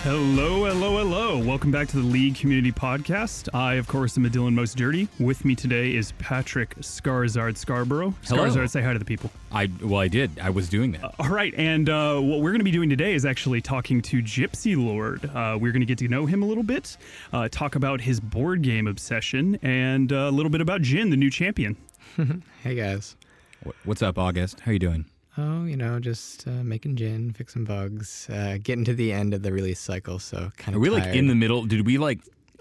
Hello, hello, hello. Welcome back to the League Community Podcast. I, of course, am a Dylan Most Dirty. With me today is Patrick Skarzard Scarborough. Hello. Skarzard, say hi to the people. I did. I was doing that. All right, and what we're going to be doing today is actually talking to Gypsy Lord. We're going to get to know him a little bit, talk about his board game obsession, and a little bit about Jhin, the new champion. Hey, guys. What's up, August? How you doing? Oh, just making Jhin, fixing bugs, getting to the end of the release cycle, so kind Are of we tired. like in the middle? Did we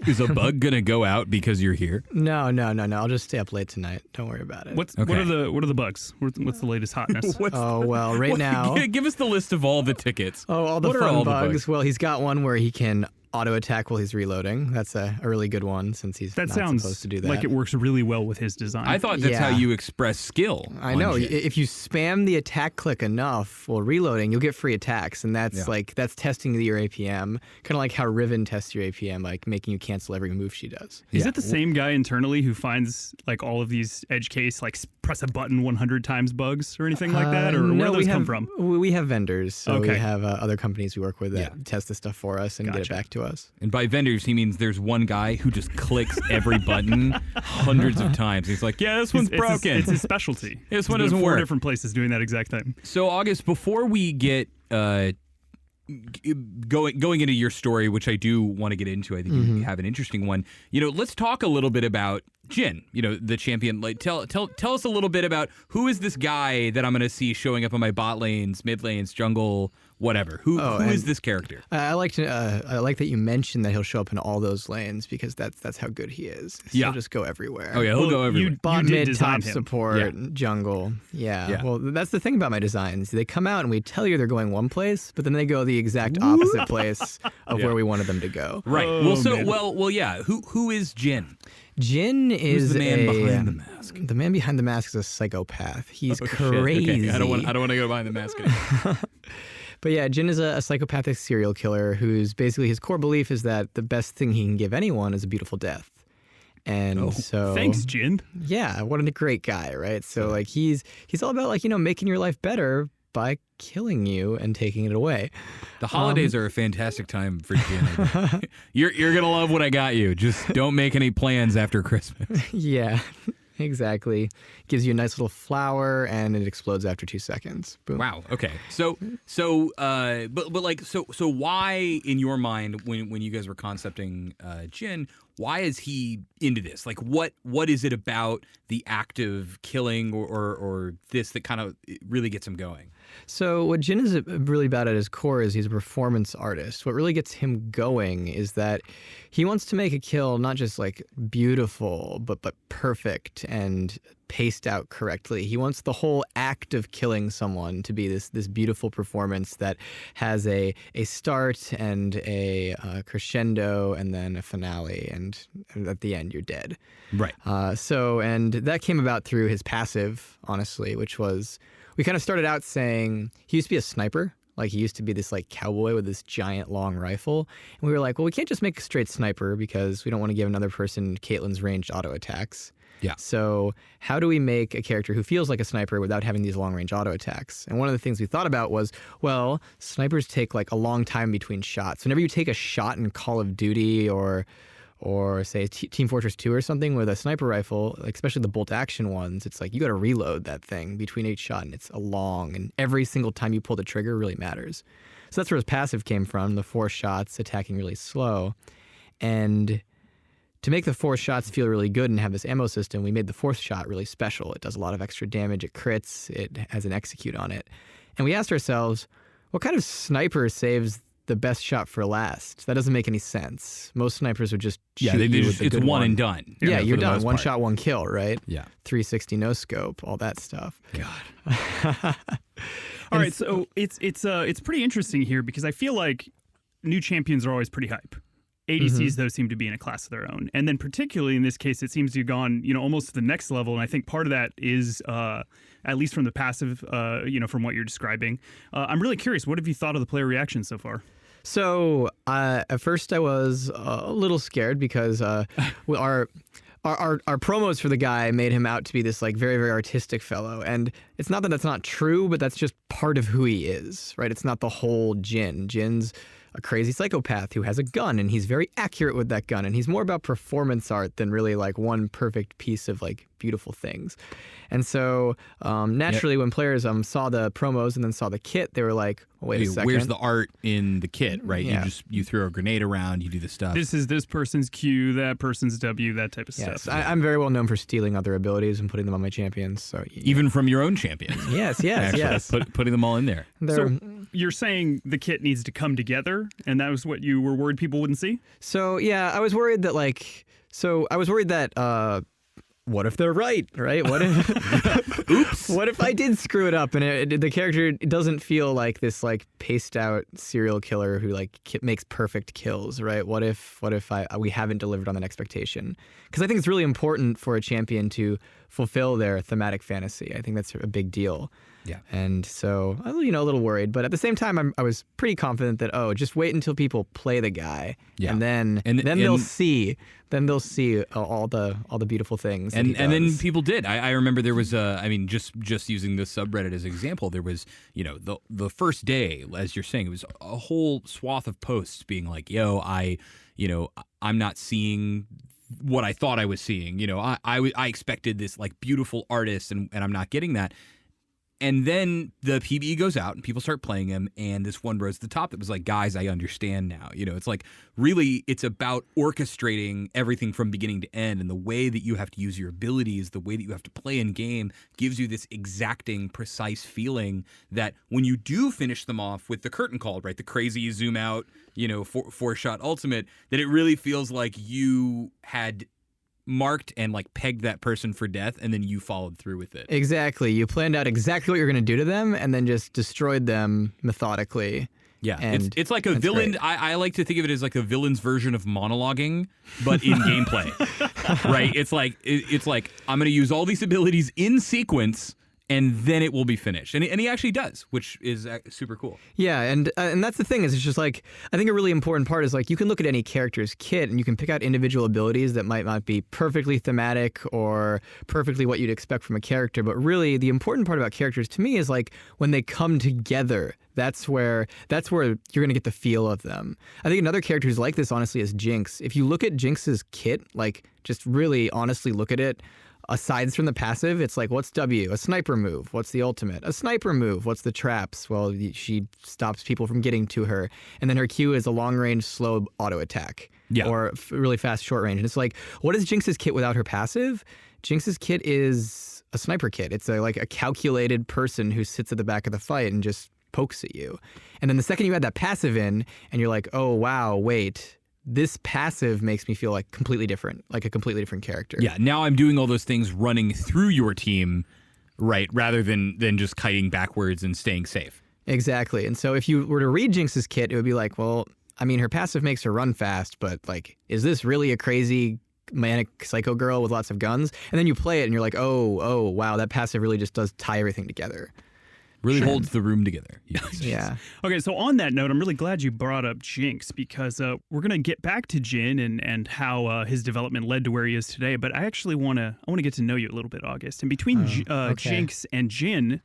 is a bug gonna go out because you're here? No. I'll just stay up late tonight. Don't worry about it. What are the bugs? What's the latest hotness? Right now. Give us the list of all the tickets. Oh, all the What are fun all the bugs. bugs? Well, he's got one where he can auto attack while he's reloading. That's a really good one since he's not supposed to do that. Like it works really well with his design. I thought that's how you express skill. I on know. Jhin. If you spam the attack click enough while reloading, you'll get free attacks, and that's that's testing your APM, kind of like how Riven tests your APM, like making you cancel every move she does. Is it the same guy internally who finds like all of these edge case, like press a button 100 times bugs or anything like that? Or where do those come from? We have vendors, so Okay. we have other companies we work with that test this stuff for us and get it back to us. And by vendors, he means there's one guy who just clicks every button hundreds of times. He's like, yeah, this one's broken. It's his specialty. This one He's been doesn't in four work. different places doing that exact thing. So, August, before we get going into your story, which I do want to get into, I think you have an interesting one. Let's talk a little bit about Jhin, the champion. Like, tell us a little bit about who is this guy that I'm going to see showing up on my bot lanes, mid lanes, jungle, whatever. Who is this character? I like that you mentioned that he'll show up in all those lanes because that's how good he is. He'll just go everywhere. Oh yeah, he'll go everywhere. Bot, you did mid, design top him. support, jungle. Yeah. Well, that's the thing about my designs. They come out and we tell you they're going one place, but then they go the exact opposite place of where we wanted them to go. Right. Man. Who is Jhin? Jhin is the man behind the mask? The man behind the mask is a psychopath. He's Oh, shit. crazy. Okay. I don't want to go behind the mask anymore. But yeah, Jhin is a psychopathic serial killer who's basically his core belief is that the best thing he can give anyone is a beautiful death. And so Thanks, Jhin. Yeah, what a great guy, right? So like he's all about like, making your life better by killing you and taking it away. The holidays are a fantastic time for Jhin. You're gonna love what I got you. Just don't make any plans after Christmas. Yeah. Exactly. Gives you a nice little flower and it explodes after 2 seconds. Boom. Wow. Okay. So why in your mind when you guys were concepting Jhin, why is he into this? Like what is it about the act of killing or this that kind of really gets him going? So what Jhin is really about at his core is he's a performance artist. What really gets him going is that he wants to make a kill not just like beautiful, but perfect and paced out correctly. He wants the whole act of killing someone to be this beautiful performance that has a start and a crescendo and then a finale, and at the end you're dead. Right. And that came about through his passive, honestly, which was we kind of started out saying he used to be a sniper. Like he used to be this like cowboy with this giant long rifle. And we were like, well, we can't just make a straight sniper because we don't want to give another person Caitlyn's ranged auto attacks. Yeah. So how do we make a character who feels like a sniper without having these long range auto attacks? And one of the things we thought about was, well, snipers take like a long time between shots. Whenever you take a shot in Call of Duty or say Team Fortress 2 or something with a sniper rifle, like especially the bolt action ones, it's like you got to reload that thing between each shot, and it's a long, and every single time you pull the trigger really matters. So that's where his passive came from, the 4 shots attacking really slow. And to make the 4 shots feel really good and have this ammo system, we made the 4th shot really special. It does a lot of extra damage, it crits, it has an execute on it. And we asked ourselves, what kind of sniper saves the best shot for last? That doesn't make any sense. Most snipers would just shoot you with the it's good one and done. Yeah, you're for the done. most One part. shot, one kill, right? Yeah. 360 no scope, all that stuff. God. All right, so it's pretty interesting here because I feel like new champions are always pretty hype. ADCs, though, seem to be in a class of their own. And then particularly in this case, it seems to have gone, almost to the next level. And I think part of that is, at least from the passive, from what you're describing. I'm really curious, what have you thought of the player reaction so far? So at first I was a little scared because our promos for the guy made him out to be this like very, very artistic fellow. And it's not that that's not true, but that's just part of who he is, right? It's not the whole Jhin. Jhin's a crazy psychopath who has a gun, and he's very accurate with that gun, and he's more about performance art than really like one perfect piece of like beautiful things. And so naturally, when players saw the promos and then saw the kit, they were like, wait a second. Where's the art in the kit, right? Yeah. You throw a grenade around, you do the stuff. This is this person's Q, that person's W, that type of Yes, stuff. I'm very well known for stealing other abilities and putting them on my champions. So Even from your own champions. yes, Actually, yes. putting them all in there. So you're saying the kit needs to come together, and that was what you were worried people wouldn't see? So yeah, I was worried that what if they're right? What if Oops. what if I did screw it up and the character doesn't feel like this like paced out serial killer who like makes perfect kills, right? What if we haven't delivered on that expectation? Because I think it's really important for a champion to fulfill their thematic fantasy. I think that's a big deal. Yeah. And so I was, a little worried, but at the same time, I was pretty confident that just wait until people play the guy, Yeah. and then they'll see. Then they'll see all the beautiful things. And then people did. I remember there was just using this subreddit as an example, there was, the first day, as you're saying, it was a whole swath of posts being like, I'm not seeing what I thought I was seeing. I expected this like beautiful artist and I'm not getting that. And then the PBE goes out and people start playing him, and this one rose to the top that was like, guys, I understand now. It's like, really, it's about orchestrating everything from beginning to end, and the way that you have to use your abilities, the way that you have to play in game gives you this exacting, precise feeling that when you do finish them off with the curtain call, right, the crazy zoom out, four-shot ultimate, that it really feels like you had marked and like pegged that person for death, and then you followed through with it. Exactly. You planned out exactly what you're going to do to them and then just destroyed them methodically. Yeah, and it's like a villain. I like to think of it as like a villain's version of monologuing, but in gameplay, right? It's like I'm going to use all these abilities in sequence, and then it will be finished. And he actually does, which is super cool. Yeah, and that's the thing is it's just like, I think a really important part is like you can look at any character's kit and you can pick out individual abilities that might not be perfectly thematic or perfectly what you'd expect from a character, but really the important part about characters to me is like when they come together. That's where you're going to get the feel of them. I think another character who's like this, honestly, is Jinx. If you look at Jinx's kit, like just really honestly look at it, aside from the passive, it's like, what's W? A sniper move. What's the ultimate? A sniper move. What's the traps? Well, she stops people from getting to her. And then her Q is a long-range, slow auto attack. Yeah. Or really fast short range. And it's like, what is Jinx's kit without her passive? Jinx's kit is a sniper kit. It's like a calculated person who sits at the back of the fight and just pokes at you. And then the second you add that passive in, and you're like, oh, wow, wait, this passive makes me feel like completely different, like a completely different character. Yeah, now I'm doing all those things running through your team, right, rather than just kiting backwards and staying safe. Exactly. And so if you were to read Jinx's kit, it would be like, well, I mean, her passive makes her run fast, but like, is this really a crazy manic psycho girl with lots of guns? And then you play it and you're like, oh, wow, that passive really just does tie everything together. Really holds the room together. Yeah. Okay, so on that note, I'm really glad you brought up Jinx because we're going to get back to Jhin and how his development led to where he is today. But I actually want to get to know you a little bit, August. And between Jinx and Jhin,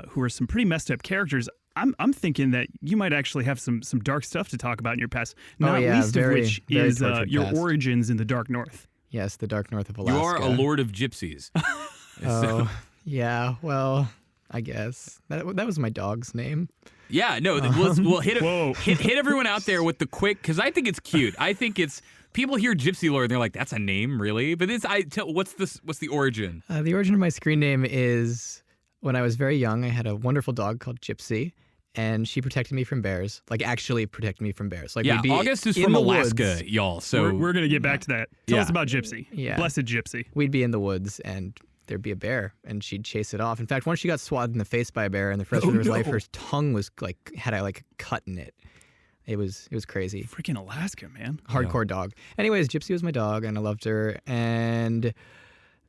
who are some pretty messed up characters, I'm thinking that you might actually have some dark stuff to talk about in your past. Not least of which is your past. origins in the Dark North. Yes, the Dark North of Alaska. You are a lord of gypsies. Oh, yeah. Well, I guess that was my dog's name. Yeah, no, we'll hit everyone out there with the quick, because I think it's cute. I think it's, people hear gypsy lore and they're like, that's a name, really? But what's the origin? The origin of my screen name is when I was very young, I had a wonderful dog called Gypsy, and she protected me from bears, like actually protected me from bears. Like, yeah, we'd be August is in from the Alaska, woods. y'all. So we're going to get back to that. Tell us about Gypsy. Yeah. Blessed Gypsy. We'd be in the woods and there'd be a bear and she'd chase it off. In fact, once she got swatted in the face by a bear and the rest of her life, her tongue was had a cut in it. It was crazy. Freaking Alaska, man. Hardcore dog. Anyways, Gypsy was my dog and I loved her. And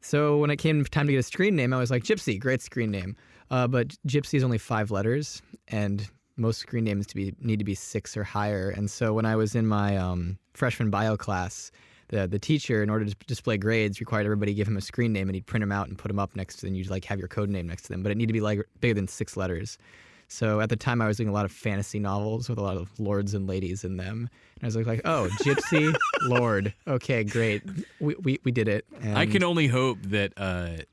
so when it came time to get a screen name, I was like, Gypsy, great screen name. But Gypsy is only 5 letters and most screen names need to be 6 or higher. And so when I was in my freshman bio class, the teacher, in order to display grades, required everybody give him a screen name, and he'd print them out and put them up next to them. You'd have your code name next to them, but it needed to be bigger than 6 letters. So at the time, I was doing a lot of fantasy novels with a lot of lords and ladies in them. And I was like, oh, gypsy, lord. Okay, great. We did it. And I can only hope that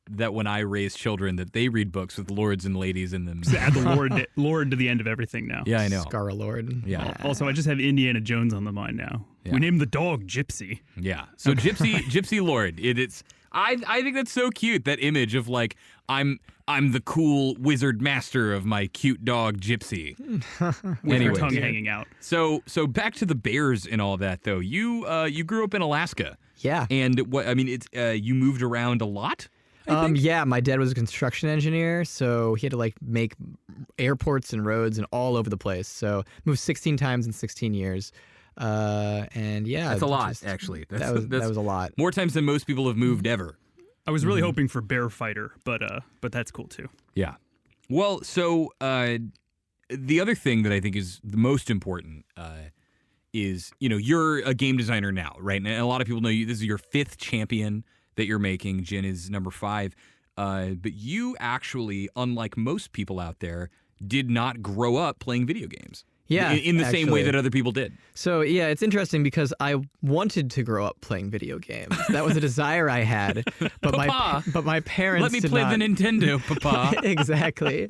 that when I raise children, that they read books with lords and ladies in them. Just add the lord to the end of everything now. Yeah, I know. Scar Lord. Yeah. Also, I just have Indiana Jones on the mind now. Yeah. We named the dog Gypsy. Yeah. So Gypsy Lord. It's. I think that's so cute. That image of like I'm the cool wizard master of my cute dog Gypsy. With her tongue hanging out. So back to the bears and all that though. You grew up in Alaska. Yeah. And it's you moved around a lot. Yeah, my dad was a construction engineer, so he had to like make airports and roads and all over the place. So moved 16 times in 16 years. And yeah, That's a lot, actually. That was a lot. More times than most people have moved ever. I was really hoping for bear fighter, but that's cool too. Yeah. Well, so the other thing that I think is the most important is, you're a game designer now, right? And a lot of people know you. This is your 5th champion that you're making. Jhin is number 5. But you actually, unlike most people out there, did not grow up playing video games. Yeah, in the same way that other people did. So yeah, it's interesting because I wanted to grow up playing video games. That was a desire I had, but my parents let me did play not. the Nintendo, Papa. Exactly.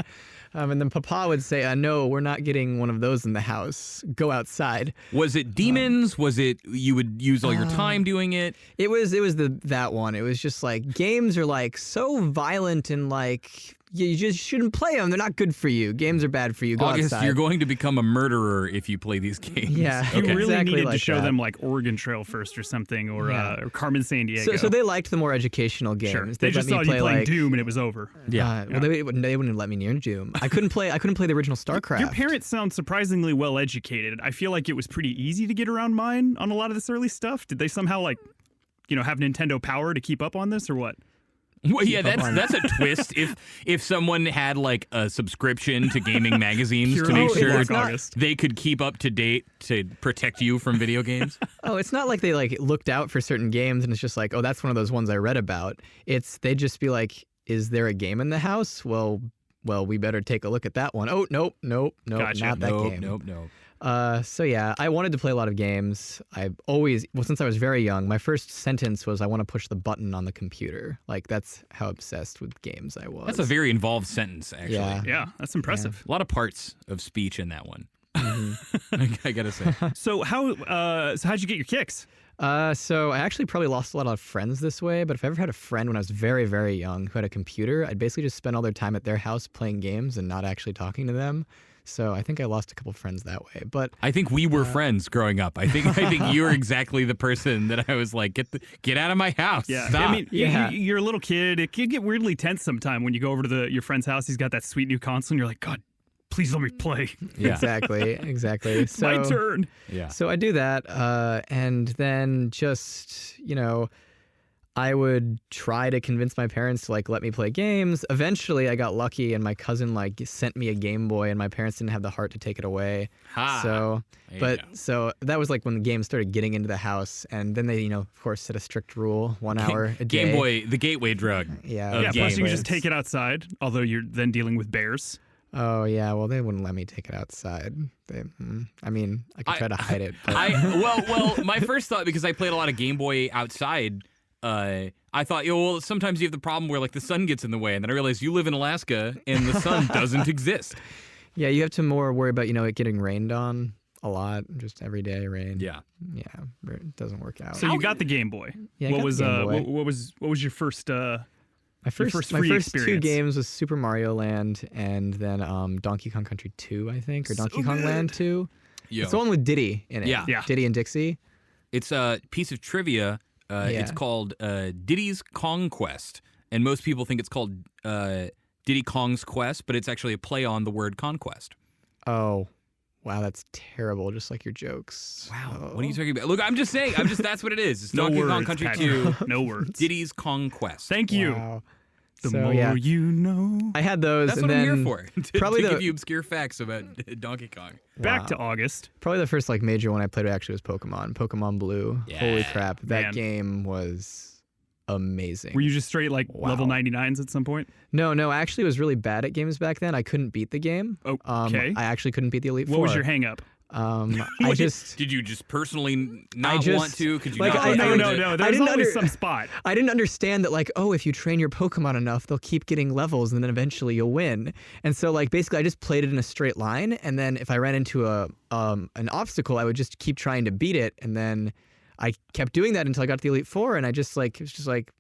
And then Papa would say, no, we're not getting one of those in the house. Go outside. Was it demons? Was it you would use all your time doing it? It was that one. It was just like games are like so violent and like you just shouldn't play them. They're not good for you. Games are bad for you. Go August, outside. You're going to become a murderer if you play these games. Yeah, You really exactly needed to like show that. them like Oregon Trail first or something, or Carmen San Diego. So they liked the more educational games. Sure. They'd They just let me saw you play playing like, Doom and it was over. Yeah. Well, they wouldn't let me near Doom. I couldn't play the original StarCraft. Your parents sound surprisingly well educated. I feel like it was pretty easy to get around mine on a lot of this early stuff. Did they somehow have Nintendo Power to keep up on this or what? Well, yeah, that's a twist. If someone had like a subscription to gaming magazines to make sure they could keep up to date to protect you from video games. Oh, it's not like they like looked out for certain games and it's just like, oh, that's one of those ones I read about. They'd just be like, is there a game in the house? Well, we better take a look at that one. Oh, nope, Gotcha. not that game. Nope. So yeah, I wanted to play a lot of games. Since I was very young, my first sentence was, I want to push the button on the computer. Like, that's how obsessed with games I was. That's a very involved sentence, actually. Yeah. That's impressive. A lot of parts of speech in that one. Mm-hmm. I gotta say. So how'd you get your kicks? So I actually probably lost a lot of friends this way, but if I ever had a friend when I was very, very young who had a computer, I'd basically just spend all their time at their house playing games and not actually talking to them. So I think I lost a couple friends that way. But I think we were friends growing up. I think you're exactly the person that I was like, get out of my house. Yeah. Stop. I mean, you're a little kid. It can get weirdly tense sometime when you go over to your friend's house. He's got that sweet new console and you're like, God, please let me play. Yeah. Exactly. It's my turn. Yeah. So I do that, and then just, I would try to convince my parents to like let me play games. Eventually, I got lucky, and my cousin like sent me a Game Boy, and my parents didn't have the heart to take it away. So that was like when the games started getting into the house, and then they, of course, set a strict rule: 1 hour a day. Game Boy, the gateway drug. Yeah. Plus you can just take it outside, although you're then dealing with bears. Oh yeah, well they wouldn't let me take it outside. I could try to hide it. But. Well, my first thought, because I played a lot of Game Boy outside, I thought, sometimes you have the problem where like the sun gets in the way, and then I realized you live in Alaska and the sun doesn't exist. Yeah, you have to more worry about it getting rained on a lot, just everyday rain. Yeah, it doesn't work out. So you got the Game Boy. Yeah, what was what was your first? My first two games was Super Mario Land and then Donkey Kong Country 2, I think, or Donkey Kong Land 2. It's the one with Diddy in it. Yeah. Diddy and Dixie. It's a piece of trivia. It's called Diddy's Kong Quest, and most people think it's called Diddy Kong's Quest, but it's actually a play on the word conquest. Oh, wow, that's terrible. Just like your jokes. Wow, what are you talking about? Look, I'm just saying. That's what it is. It's No Donkey words, Kong Country Patrick. 2. No words. Diddy's Kong Quest. Thank you. Wow. The more you know. I had those. That's and what then I'm here for. Probably to give you obscure facts about Donkey Kong. Back to August. Probably the first major one I played actually was Pokemon Blue. Yeah. Holy crap, that Man. game was amazing. Were you just straight like level 99s at some point? No, I actually was really bad at games back then. I couldn't beat the game. Okay. I actually couldn't beat the Elite Four. What was your hang up? I just Did you just personally not want to? Could you like, not No. There's always some spot. I didn't understand that, like, oh, if you train your Pokemon enough, they'll keep getting levels, and then eventually you'll win. And so, like, basically, I just played it in a straight line, and then if I ran into an obstacle, I would just keep trying to beat it, and then I kept doing that until I got to the Elite Four, and it was just like.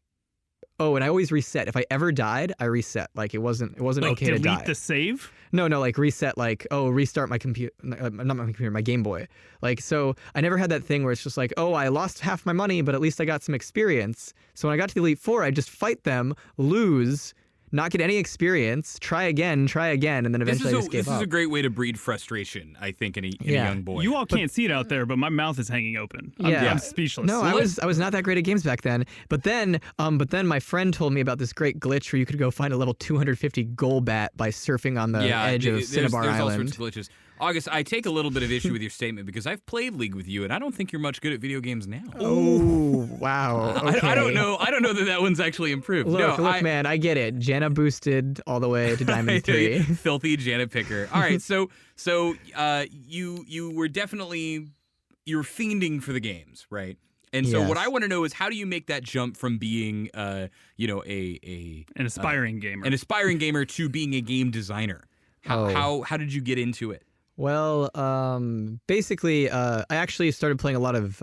Oh, and I always reset. If I ever died, I reset. Like it wasn't okay to die. Delete the save? No, like reset. Like restart my computer, not my computer, my Game Boy. Like so, I never had that thing where it's just like, oh, I lost half my money, but at least I got some experience. So when I got to the Elite Four, I just fight them, lose, not get any experience, try again, and then eventually I just gave up. This is a great way to breed frustration, I think, in a young boy. You all can't see it out there, but my mouth is hanging open. I'm speechless. No, I was not that great at games back then. But then my friend told me about this great glitch where you could go find a level 250 Golbat by surfing on the edge of Cinnabar there's Island. All sorts of glitches. August, I take a little bit of issue with your statement because I've played League with you, and I don't think you're much good at video games now. Oh, wow. Okay. I don't know that one's actually improved. Look, man, I get it. Janna boosted all the way to Diamond 3. Filthy Janna picker. All right, so you were definitely you're fiending for the games, right? And so what I want to know is how do you make that jump from being an aspiring gamer to being a game designer? How did you get into it? Well, basically, I actually started playing a lot of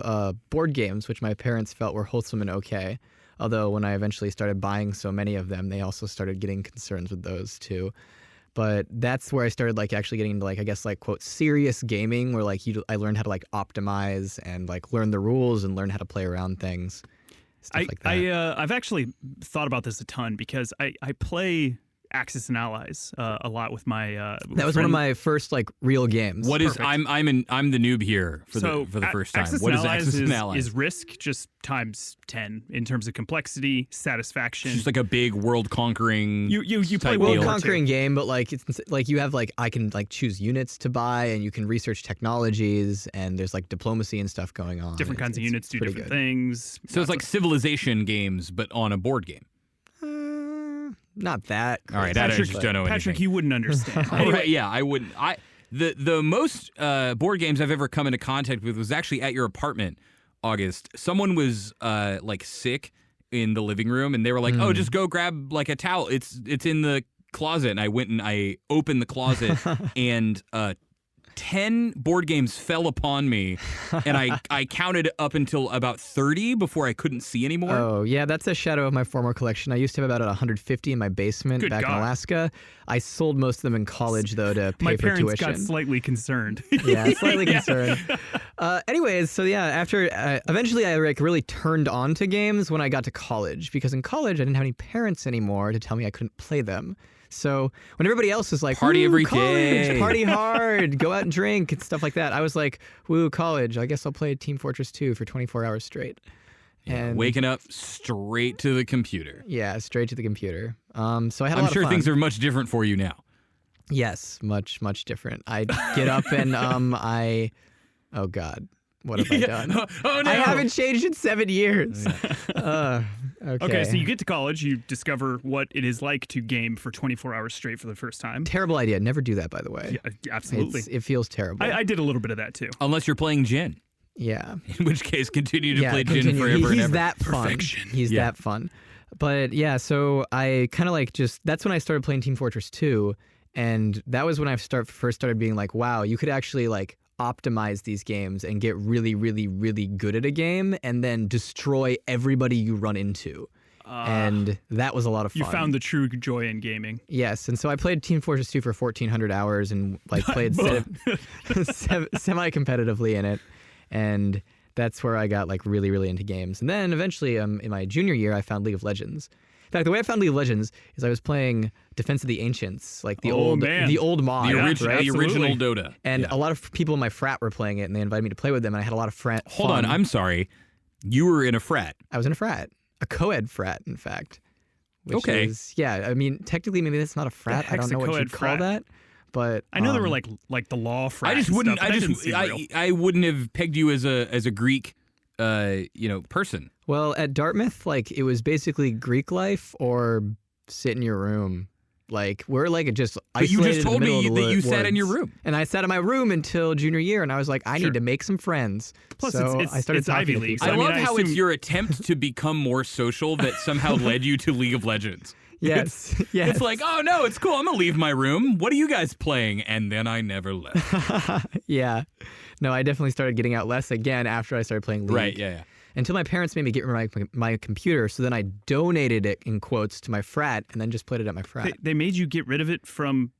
board games, which my parents felt were wholesome and okay. Although when I eventually started buying so many of them, they also started getting concerns with those too. But that's where I started like actually getting into like, I guess like quote serious gaming, where like I learned how to like optimize and like learn the rules and learn how to play around things. Stuff like that. I've actually thought about this a ton because I play Axis and Allies a lot with my that was one of my first like real games. What is I'm the noob here for the first time. What is Axis and Allies? Is Risk just times 10 in terms of complexity, satisfaction. It's just like a big world conquering. You play world conquering game, but like it's like you have like I can like choose units to buy and you can research technologies and there's like diplomacy and stuff going on. Different kinds of units do different things. So it's like Civilization games, but on a board game. Not that. All right, I just don't know anything. Patrick, you wouldn't understand. Anyway, yeah, I wouldn't. The most board games I've ever come into contact with was actually at your apartment, August. Someone was like sick in the living room, and they were like, "Oh, just go grab like a towel. It's in the closet." And I went and I opened the closet, and 10 board games fell upon me, and I counted up until about 30 before I couldn't see anymore. Oh, yeah, that's a shadow of my former collection. I used to have about 150 in my basement in Alaska. I sold most of them in college, though, to pay for tuition. My parents got slightly concerned. Yeah, slightly concerned. Anyways, so yeah, after eventually I like really turned on to games when I got to college, because in college I didn't have any parents anymore to tell me I couldn't play them. So when everybody else is like, party every college, day, party hard, go out and drink and stuff like that, I was like, woo, college, I guess I'll play Team Fortress 2 for 24 hours straight. And waking up straight to the computer. Yeah, straight to the computer. So I had a lot of fun. I'm sure things are much different for you now. Yes, much, much different. I get up and oh God. What have I done? Oh no! I haven't changed in 7 years. Okay, so you get to college, you discover what it is like to game for 24 hours straight for the first time. Terrible idea. Never do that, by the way. Yeah, absolutely. It feels terrible. I did a little bit of that too. Unless you're playing Jhin. Yeah. In which case, continue to play Jhin forever and ever. He's that fun. Perfection. He's that fun. But yeah, so I kind of like that's when I started playing Team Fortress 2, and that was when I first started being like, wow, you could actually like optimize these games and get really, really, really good at a game and then destroy everybody you run into. And that was a lot of fun. You found the true joy in gaming. Yes, and so I played Team Fortress 2 for 1,400 hours and like played semi-competitively in it. And that's where I got like really, really into games. And then eventually in my junior year, I found League of Legends. In fact, the way I found League of Legends is I was playing Defense of the Ancients, like the old mod. The original Dota. And a lot of people in my frat were playing it, and they invited me to play with them, and I had a lot of fun. Hold on, I'm sorry. You were in a frat. I was in a frat. A co-ed frat, in fact. Which is, I mean, technically, maybe that's not a frat. I don't know what you'd call that. But I know there were like the law frat. I wouldn't have pegged you as a Greek person? Well, at Dartmouth, like it was basically Greek life or sit in your room. Like we're like just But you isolated just told in the middle me of the that you sat in your woods. room. And I sat in my room until junior year, and I was like, I Sure. need to make some friends. Plus, so it's I started it's talking Ivy to League, people. so I I mean, love I how it's assume- your attempt to become more social that somehow led you to League of Legends. Yes, yes. It's like, oh no, it's cool. I'm gonna leave my room. What are you guys playing? And then I never left. Yeah. No, I definitely started getting out less again after I started playing League. Right? Yeah. Until my parents made me get rid of my computer, so then I donated it in quotes to my frat, and then just played it at my frat. They made you get rid of it from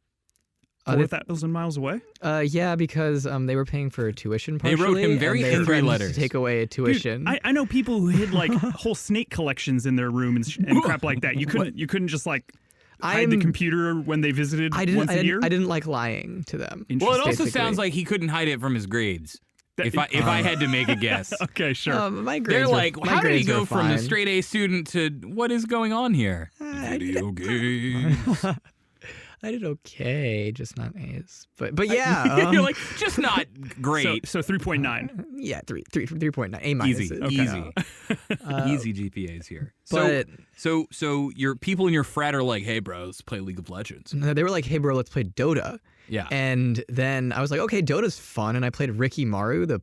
They- 4,000 miles away? Yeah, because they were paying for tuition They partially. wrote him very and they angry threatened letters. to take away a tuition. Dude, I know people who hid like whole snake collections in their room and crap like that. You couldn't just like hide the computer when they visited once a year? I didn't like lying to them. Well, it also Basically. sounds like he couldn't hide it from his grades. If I had to make a guess. Okay, sure. My grades They're were- like, my how did he grades were go from a fine. straight A student to what is going on here? Video games. I did okay, just not A's. But yeah, You're like, just not great. So 3.9. yeah, 3.9 A minus. Easy, easy GPAs here. But- So your people in your frat are like, hey, bro, let's play League of Legends. They were like, hey, bro, let's play Dota. Yeah. And then I was like, okay, Dota's fun. And I played Ricky Maru, the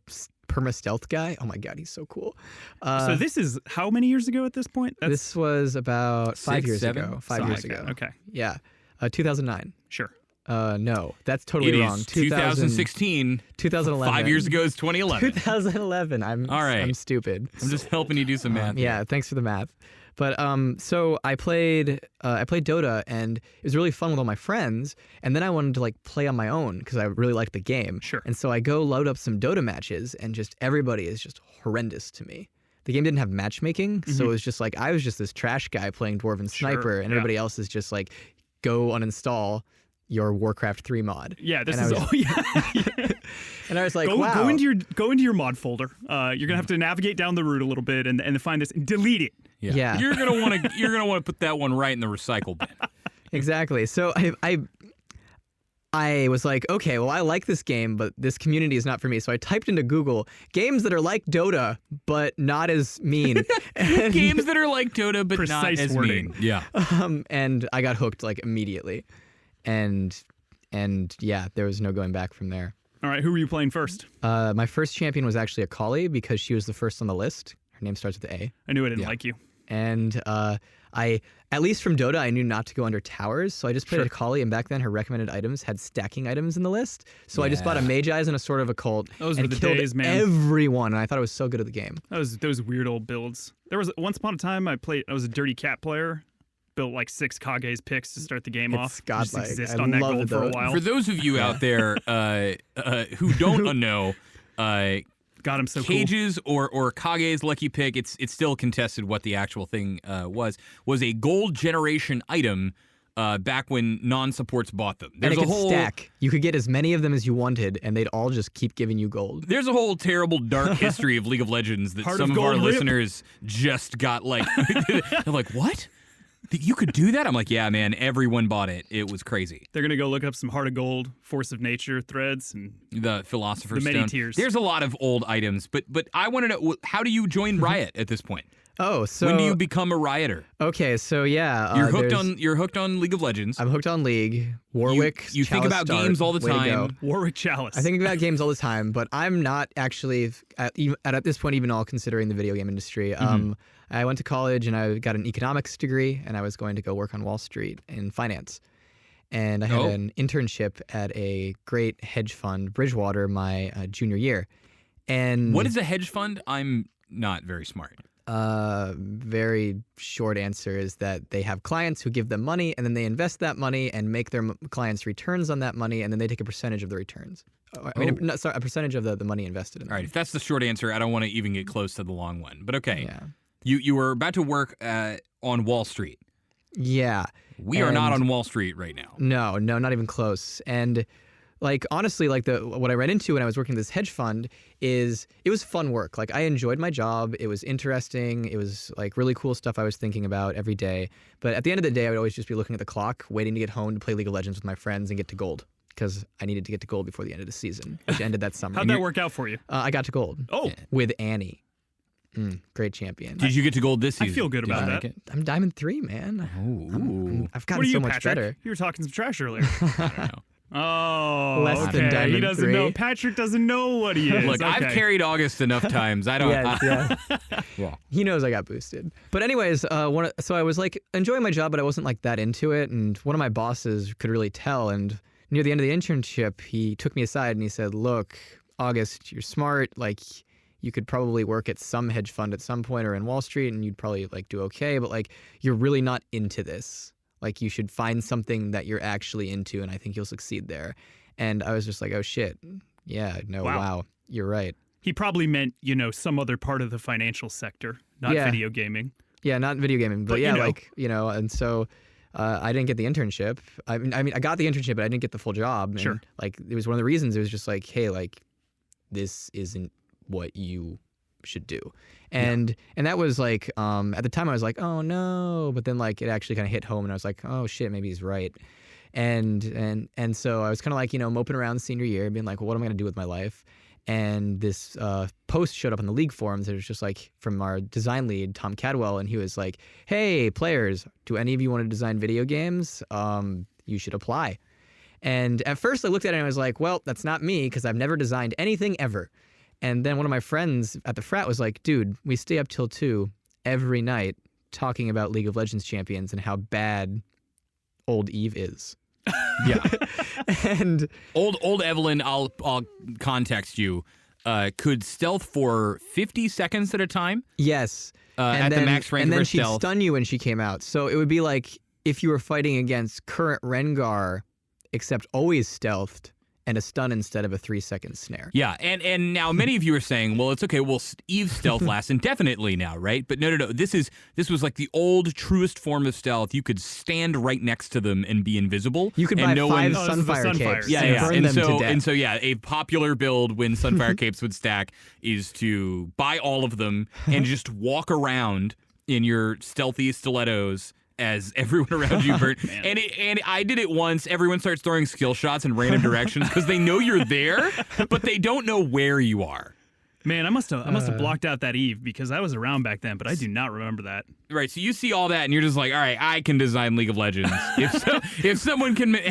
perma stealth guy. Oh my God, he's so cool. So this is how many years ago at this point? This was about 5 6, years 7? ago. 5 something years like ago. that. Okay, Yeah. 2009. sure. No, that's totally It wrong. is 2016. 2011. 5 years ago is 2011. 2011. All right. I'm stupid. I'm just helping you do some math. Yeah, thanks for the math. But so I played Dota, and it was really fun with all my friends. And then I wanted to like play on my own because I really liked the game. Sure. And so I go load up some Dota matches, and just everybody is just horrendous to me. The game didn't have matchmaking, so it was just like I was just this trash guy playing Dwarven Sniper, and yeah. everybody else is just like, go uninstall your Warcraft 3 mod. Yeah, this And I is was- all. Yeah. And I was like, Go, wow. go into your mod folder. You're gonna have to navigate down the route a little bit and find this. Delete it. Yeah. You're gonna want to put that one right in the recycle bin. Exactly. So I was like, okay, well, I like this game, but this community is not for me. So I typed into Google games that are like Dota, but not as mean. And, Games that are like Dota, but not Precise as wording. mean. Yeah. and I got hooked like immediately. And yeah, there was no going back from there. All right, who were you playing first? My first champion was actually a Kali because she was the first on the list. Her name starts with A. I knew I didn't like you. And at least from Dota, I knew not to go under towers, so I just played a Kali, and back then her recommended items had stacking items in the list. So I just bought a Mage Eyes and a Sword of Occult Those and were the killed days, man. everyone, and I thought I was so good at the game. Those weird old builds. There was once upon a time I was a dirty cat player. Built like 6 Kage's picks to start the game It's off. godlike. Just exist I on that love gold for a those. while. For those of you out there who don't know, God, I'm so cool. Cages or Kage's lucky pick, it's still contested what the actual thing was a gold generation item back when non-supports bought them. And it could stack. You could get as many of them as you wanted, and they'd all just keep giving you gold. There's a whole terrible dark history of League of Legends that Heart some of of our Gold Rip. listeners just got like they're like, what? You could do that? I'm like, yeah, man. Everyone bought it. It was crazy. They're gonna go look up some Heart of Gold, Force of Nature threads, and The Philosopher's The many Stone. tiers. There's a lot of old items, but I want to know, how do you join Riot at this point? Oh, so When do you become a Rioter? okay, so yeah, You're hooked on League of Legends. I'm hooked on League. Warwick. You think Chalice about Start, games all the way to go. time. Warwick Chalice. I think about games all the time, but I'm not actually at this point even all considering the video game industry. I went to college and I got an economics degree, and I was going to go work on Wall Street in finance. And I had an internship at a great hedge fund, Bridgewater, my junior year. And What is a hedge fund? I'm not very smart. very short answer is that they have clients who give them money, and then they invest that money and make their clients returns on that money, and then they take a percentage of the returns. I mean, a percentage of the money invested in them. All right, if that's the short answer, I don't want to even get close to the long one. But okay, Yeah. you were about to work on Wall Street. Yeah. We are not And- on Wall Street right now. No, not even close. And like honestly, like what I ran into when I was working at this hedge fund is it was fun work. Like I enjoyed my job. It was interesting. It was like really cool stuff I was thinking about every day. But at the end of the day, I would always just be looking at the clock, waiting to get home to play League of Legends with my friends and get to gold because I needed to get to gold before the end of the season, which ended that summer. How'd that work out for you? I got to gold. Oh, With Annie. Great champion. Did you get to gold this I season? feel good Did you about make that. it? I'm Diamond 3, man. I've gotten What are you, so much Patrick? better. You were talking some trash earlier. I don't know. Oh, Less okay. than Diamond He doesn't 3. know. Patrick doesn't know what he is. Look, okay. I've carried August enough times. I don't. Yeah. Yeah. He knows I got boosted. But anyways, so I was like enjoying my job, but I wasn't like that into it. And one of my bosses could really tell. And near the end of the internship, he took me aside and he said, "Look, August, you're smart. Like, you could probably work at some hedge fund at some point or in Wall Street, and you'd probably like do okay. But like, you're really not into this. Like, you should find something that you're actually into, and I think you'll succeed there." And I was just like, "Oh shit, yeah, no, wow, you're right." He probably meant, some other part of the financial sector, not video gaming. Yeah, not video gaming, but yeah, and so I didn't get the internship. I mean, I got the internship, but I didn't get the full job. And, Sure. like, it was one of the reasons. It was just like, hey, like, this isn't what you should do. And that was like, at the time I was like, oh no, but then like it actually kind of hit home, and I was like, oh shit, maybe he's right. And so I was kind of like, moping around senior year, being like, well, what am I gonna do with my life? And this post showed up on the league forums. It was just like from our design lead, Tom Cadwell, and he was like, "Hey, players, do any of you want to design video games? You should apply." And at first I looked at it and I was like, well, that's not me because I've never designed anything ever. And then one of my friends at the frat was like, "Dude, we stay up till 2 every night talking about League of Legends champions and how bad old Eve is." Yeah. And Old Evelyn, I'll context you. Could stealth for 50 seconds at a time. yes. At the max rank and of then her she'd stealth. stun you when she came out. So it would be like if you were fighting against current Rengar, except always stealthed, and a stun instead of a 3-second snare. Yeah, and now many of you are saying, well, it's okay. Well, Eve's stealth lasts indefinitely now, right? But no. This was like the old, truest form of stealth. You could stand right next to them and be invisible. You could and buy no 5 one, Sunfire Sunfires. capes Yeah, and yeah. burn And them to death. so, a popular build when Sunfire capes would stack is to buy all of them and just walk around in your stealthy stilettos as everyone around you burnt. And I did it once. Everyone starts throwing skill shots in random directions because they know you're there, but they don't know where you are. Man, I must have blocked out that Eve because I was around back then, but I do not remember that. Right, so you see all that and you're just like, all right, I can design League of Legends. If someone can let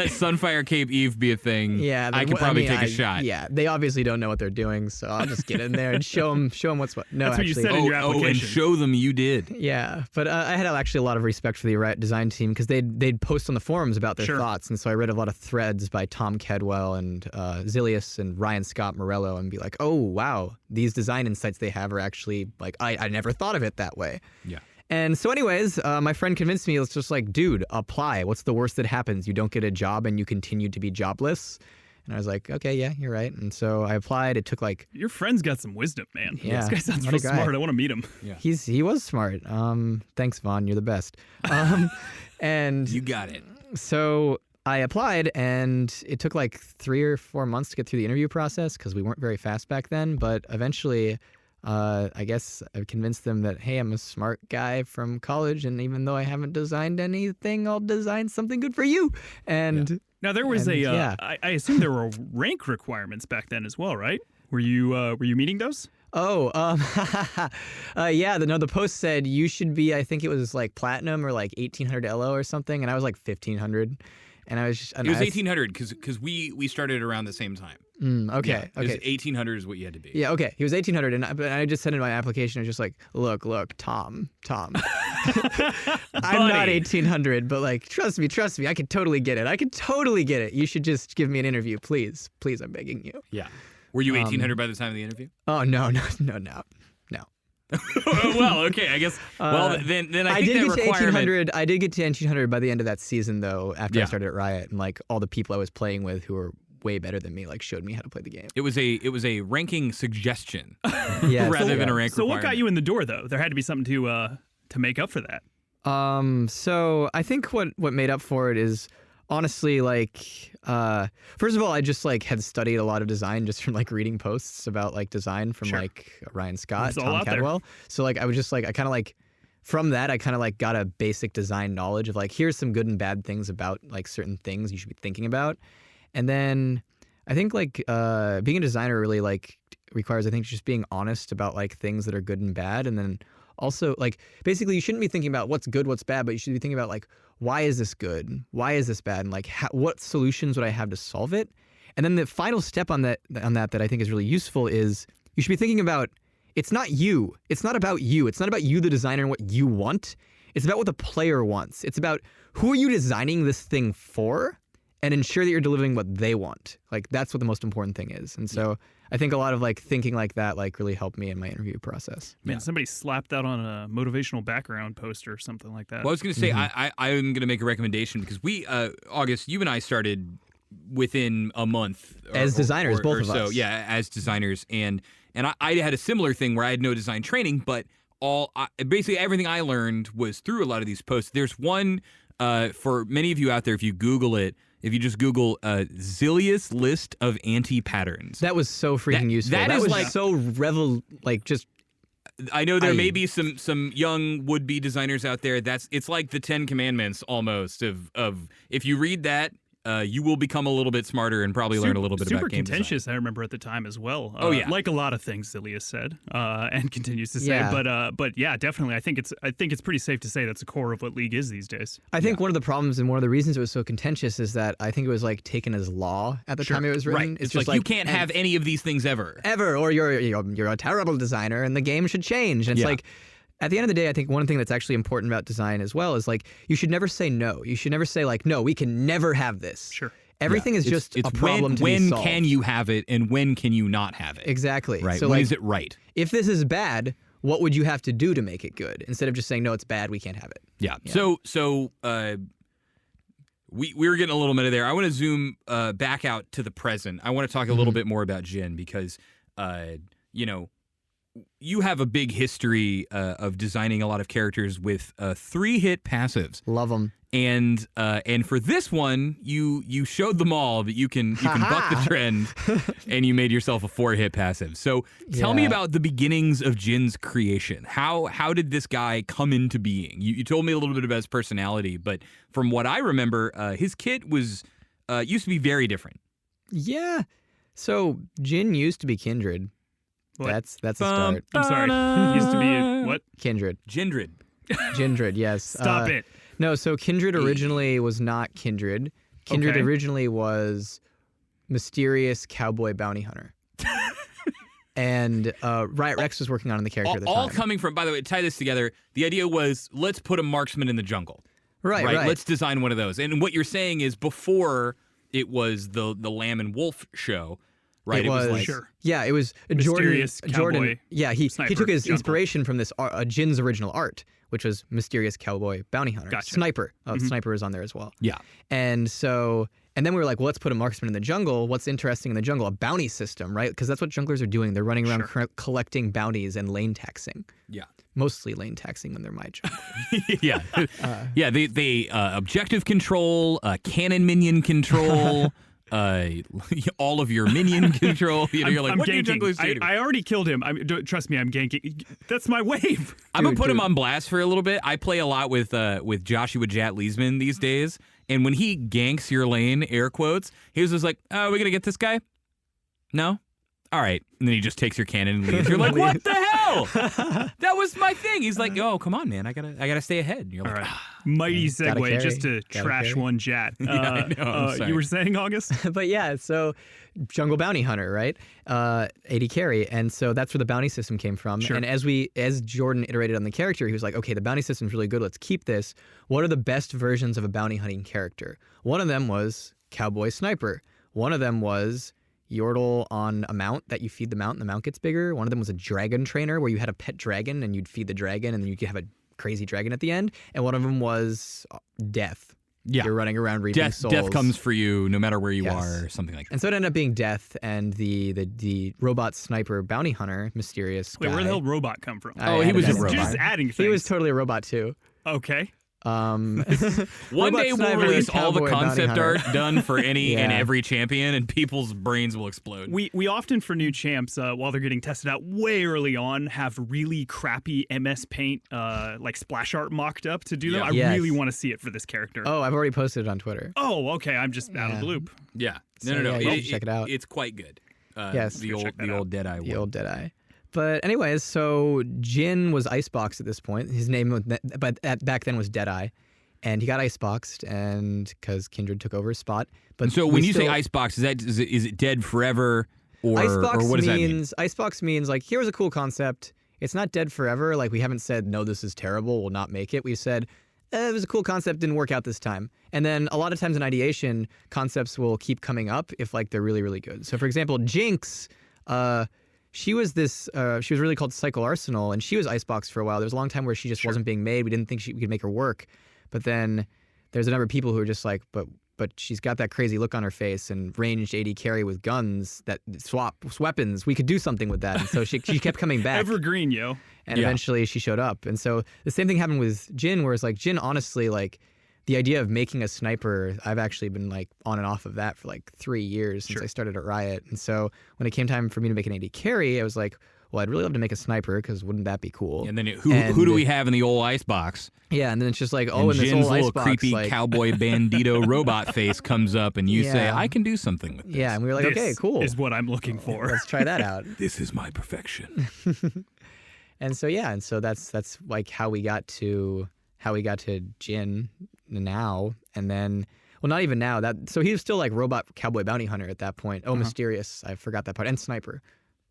Sunfire Cape Eve be a thing, Yeah, I can probably take a shot. Yeah, they obviously don't know what they're doing, so I'll just get in there and show them what's what. No, That's what you actually, said in your and application. show them you did. yeah, but I had actually a lot of respect for the Riot design team because they'd post on the forums about their Sure. thoughts, and so I read a lot of threads by Tom Kedwell and Zilius and Ryan Scott Morello, and be like, oh wow, these design insights they have are actually like I never thought of it that way. Yeah. And so anyways, my friend convinced me, it's just like, dude, apply. What's the worst that happens? You don't get a job and you continue to be jobless. And I was like, okay, yeah, you're right. And so I applied. It took like, Your friend's got some wisdom, man. Yeah, This guy sounds what a real guy. smart. I want to meet him. Yeah. he was smart. Thanks, Vaughn. You're the best. And You got it. so I applied, and it took like 3 or 4 months to get through the interview process because we weren't very fast back then. But eventually, I guess I convinced them that, hey, I'm a smart guy from college, and even though I haven't designed anything, I'll design something good for you. And Now there was And, a. yeah. I assume there were rank requirements back then as well, right? Were you meeting those? oh, yeah, the post said you should be, I think it was like platinum or like 1800 LO or something, and I was like 1500. And I was just, It was 1800 because we started around the same time. okay, Yeah, it was okay. 1800 is what you had to be. Yeah, okay. He was 1800, and I just sent in my application. I was just like, look, Tom. I'm not 1800, but like, trust me, I can totally get it. You should just give me an interview, please, I'm begging you. Yeah. Were you 1800 by the time of the interview? Oh no. Well, okay, I guess. Well, then I think did that get to requirement. 1800. I did get to 1800 by the end of that season, though. After I Yeah. started at Riot, and like all the people I was playing with who were way better than me, like showed me how to play the game. It was a ranking suggestion Yeah, rather than a rank So what requirement. got you in the door though? There had to be something to make up for that. So I think what made up for it is honestly like first of all, I just like had studied a lot of design just from like reading posts about like design from Sure. like Ryan Scott, It's all Tom out there. Cadwell. So like I was just like I kind of like from that I kind of like got a basic design knowledge of like here's some good and bad things about like certain things you should be thinking about. And then I think like being a designer really like requires, I think, just being honest about like things that are good and bad, and then also like basically you shouldn't be thinking about what's good, what's bad, but you should be thinking about like why is this good, why is this bad, and like what solutions would I have to solve it. And then the final step on that I think is really useful is you should be thinking about it's not you, it's not about you, it's not about you the designer and what you want. It's about what the player wants. It's about who are you designing this thing for, and ensure that you're delivering what they want. Like that's what the most important thing is. And so I think a lot of like thinking like that like really helped me in my interview process. Man, somebody slapped that on a motivational background poster or something like that. Well, I was going to say I'm going to make a recommendation because we, August, you and I started within a month as designers, both of us. Yeah, as designers, and I had a similar thing where I had no design training, but basically everything I learned was through a lot of these posts. There's one for many of you out there, if you Google it, if you just Google Zillius list of anti-patterns. That was so freaking useful. That was like so just. I know there may be some young would-be designers out there. It's like the 10 Commandments almost of if you read that, you will become a little bit smarter and probably learn a little bit about game design. Super contentious, I remember at the time as well. Oh yeah, like a lot of things Zilius said and continues to say. Yeah. But yeah, definitely, I think it's pretty safe to say that's the core of what League is these days. I think one of the problems and one of the reasons it was so contentious is that I think it was like taken as law at the time it was written. Right. It's just like you can't have any of these things ever, or you're a terrible designer and the game should change. And it's like. At the end of the day, I think one thing that's actually important about design as well is like you should never say no. You should never say like, no, we can never have this. Sure. Everything is just a problem to be solved. solved. When can you have it and when can you not have it? Exactly. Right. So when like, is it right? If this is bad, what would you have to do to make it good? Instead of just saying, no, it's bad, we can't have it. Yeah. So we were getting a little meta there. I want to zoom back out to the present. I want to talk a little bit more about Jhin because, you have a big history of designing a lot of characters with 3-hit passives. Love them. And for this one, you showed them all that you can buck the trend, and you made yourself a 4-hit passive. So tell me about the beginnings of Jhin's creation. How did this guy come into being? You told me a little bit about his personality, but from what I remember, his kit was used to be very different. Yeah. So Jhin used to be Kindred. What? That's a start. I'm sorry. Used to be what? Kindred. Jindred, yes. Stop it. No, so Kindred originally was not Kindred. Kindred originally was Mysterious Cowboy Bounty Hunter. And Riot Rex was working on the character at the time. All coming from, by the way, tie this together, the idea was let's put a marksman in the jungle. Right. Let's design one of those. And what you're saying is before it was the Lamb and Wolf show, right? It was like, sure. Yeah, it was Mysterious Jordan. Cowboy Yeah, he took his jungle. inspiration from this Jhin's original art, which was Mysterious Cowboy Bounty Hunter. Gotcha. Sniper. Sniper is on there as well. Yeah. And then we were like, well, let's put a marksman in the jungle. What's interesting in the jungle? A bounty system, right? Because that's what junglers are doing. They're running around collecting bounties and lane taxing. Yeah. Mostly lane taxing when they're my jungle. Yeah. They objective control, cannon minion control, all of your minion control. You're like, what ganking. do junglers do? I already killed him. Trust me, I'm ganking. That's my wave. I'm gonna put him on blast for a little bit. I play a lot with Joshua Jat Leesman these days, and when he ganks your lane, air quotes, he was just like, "Oh, are we gonna get this guy? No, all right." And then he just takes your cannon and leaves. You're like, "What the hell? That was my thing." He's like, "Oh, come on, man, I gotta stay ahead." And you're like, all right. Mighty segue just to trash one Jat. I know, I'm sorry. You were saying, August? But yeah, so Jungle Bounty Hunter, right? AD carry. And so that's where the bounty system came from. Sure. And as Jordan iterated on the character, he was like, okay, the bounty system's really good. Let's keep this. What are the best versions of a bounty hunting character? One of them was Cowboy Sniper. One of them was Yordle on a mount that you feed the mount and the mount gets bigger. One of them was a dragon trainer where you had a pet dragon and you'd feed the dragon and then you could have a crazy dragon at the end. And one of them was Death. Yeah. You're running around reaping souls. Death comes for you no matter where you are, or something like that. And so it ended up being Death and the robot sniper bounty hunter, mysterious guy. Wait, where the hell Robot come from? He was a robot. Just adding things. He was totally a robot too. Okay. One Robot day we'll sniper, release all the cowboy, bounty concept hunter. art done for any and Yeah. every champion, and people's brains will explode. We often for new champs while they're getting tested out way early on have really crappy MS Paint like splash art mocked up to do them. Yeah. I Yes. really want to see it for this character. Oh, I've already posted it on Twitter. Oh, okay. I'm just out of the loop. Yeah. So, No. yeah, you should check it out. It's quite good. Yes. The Go old check that the out. old Deadeye The one. old Deadeye. But anyways, so Jhin was Icebox at this point. His name, back then was Deadeye, and he got Iceboxed, and because Kindred took over his spot. But So we when you say still- Icebox, is it dead forever, or Icebox what does that mean? means Icebox means like here was a cool concept. It's not dead forever. Like we haven't said no, this is terrible. We'll not make it. We said it was a cool concept, didn't work out this time. And then a lot of times in ideation, concepts will keep coming up if like they're really really good. So for example, Jinx. She was really called Cycle Arsenal, and she was Iceboxed for a while. There was a long time where she just wasn't being made. We didn't think we could make her work. But then there's a number of people who are just like, but she's got that crazy look on her face and ranged AD carry with guns that swaps weapons. We could do something with that. And so she kept coming back. Evergreen, yo. And eventually she showed up. And so the same thing happened with Jhin, where it's like Jhin, honestly, like the idea of making a sniper, I've actually been like on and off of that for like 3 years since I started at Riot. And so when it came time for me to make an AD carry, I was like, well, I'd really love to make a sniper because wouldn't that be cool? And then who do we have in the old Icebox? Yeah, and then it's just like, And in this Jin's old little Icebox, creepy like, cowboy bandito robot face comes up, and you say, Yeah. "I can do something with this." yeah, and we were like, okay, This cool. is what I'm looking for. Let's try that out. This is my perfection. And so that's like how we got to Jhin now, and then not even now. So he was still like robot cowboy bounty hunter at that point. Oh, mysterious! I forgot that part. And sniper,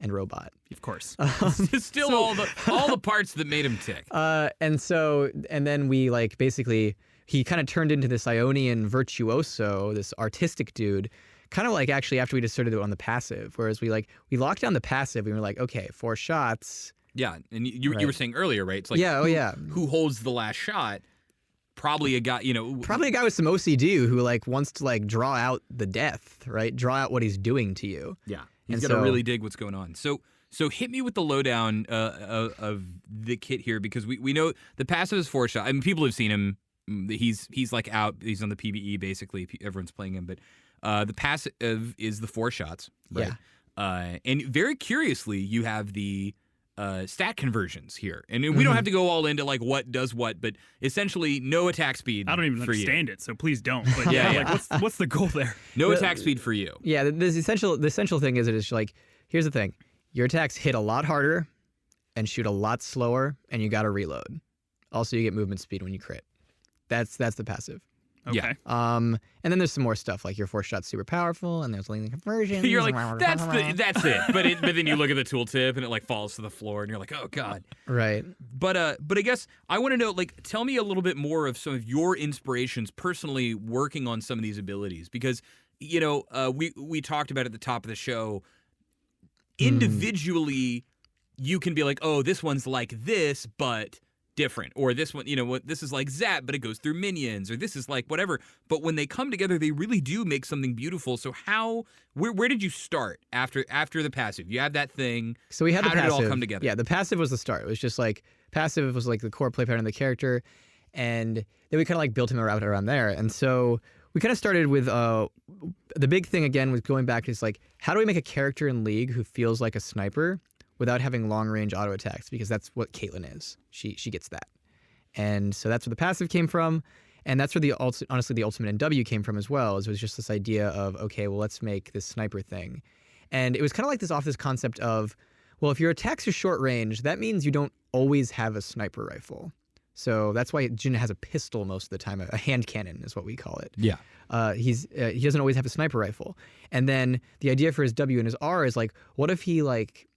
and robot. Of course. It's still all the parts that made him tick. And then we like basically he kind of turned into this Ionian virtuoso, this artistic dude. Kind of like actually after we just started it on the passive, whereas we locked down the passive. We were like, okay, 4 shots. Yeah, and you were saying earlier, right? It's like who holds the last shot? Probably a guy, Probably a guy with some OCD who like wants to like draw out the death, right? Draw out what he's doing to you. Yeah, he's And got to so- really dig what's going on. So hit me with the lowdown of the kit here, because we know the passive is 4 shot. I mean, people have seen him. He's like out. He's on the PvE basically. Everyone's playing him, but the passive is the 4 shots. Right? Yeah. And very curiously, you have the stat conversions here, and we don't have to go all into like what does what, but essentially no attack speed. I don't even for understand it, so please don't. But Yeah, like what's the goal there? you. No attack speed for you. Yeah, the essential thing is it is like, here's the thing. Your attacks hit a lot harder and shoot a lot slower, and you got to reload. Also, you get movement speed when you crit. That's the passive. Okay. Yeah. And then there's some more stuff like your 4 shot's super powerful, and there's linear conversion. You're like, that's it. But then you look at the tooltip and it like falls to the floor, and you're like, oh god. right. But I guess I want to know, like, tell me a little bit more of some of your inspirations personally working on some of these abilities, because we talked about at the top of the show. Individually, you can be like, oh, this one's like this, but different, or this one, this is like Zap, but it goes through minions, or this is like whatever. But when they come together, they really do make something beautiful. So where did you start after the passive? You have that thing. So we had How the did passive. it all come together? Yeah, the passive was the start. It was just like passive was like the core play pattern of the character, and then we kind of like built him around there. And so we kind of started with the big thing again was going back to like, how do we make a character in League who feels like a sniper without having long range auto attacks, because that's what Caitlyn is. She gets that. And so that's where the passive came from, and that's where the ultimate NW came from as well. It was just this idea of, okay, well, let's make this sniper thing. And it was kind of like this concept of, well, if your attacks are short range, that means you don't always have a sniper rifle. So that's why Jhin has a pistol most of the time. A hand cannon is what we call it. Yeah. He doesn't always have a sniper rifle. And then the idea for his W and his R is like, what if he like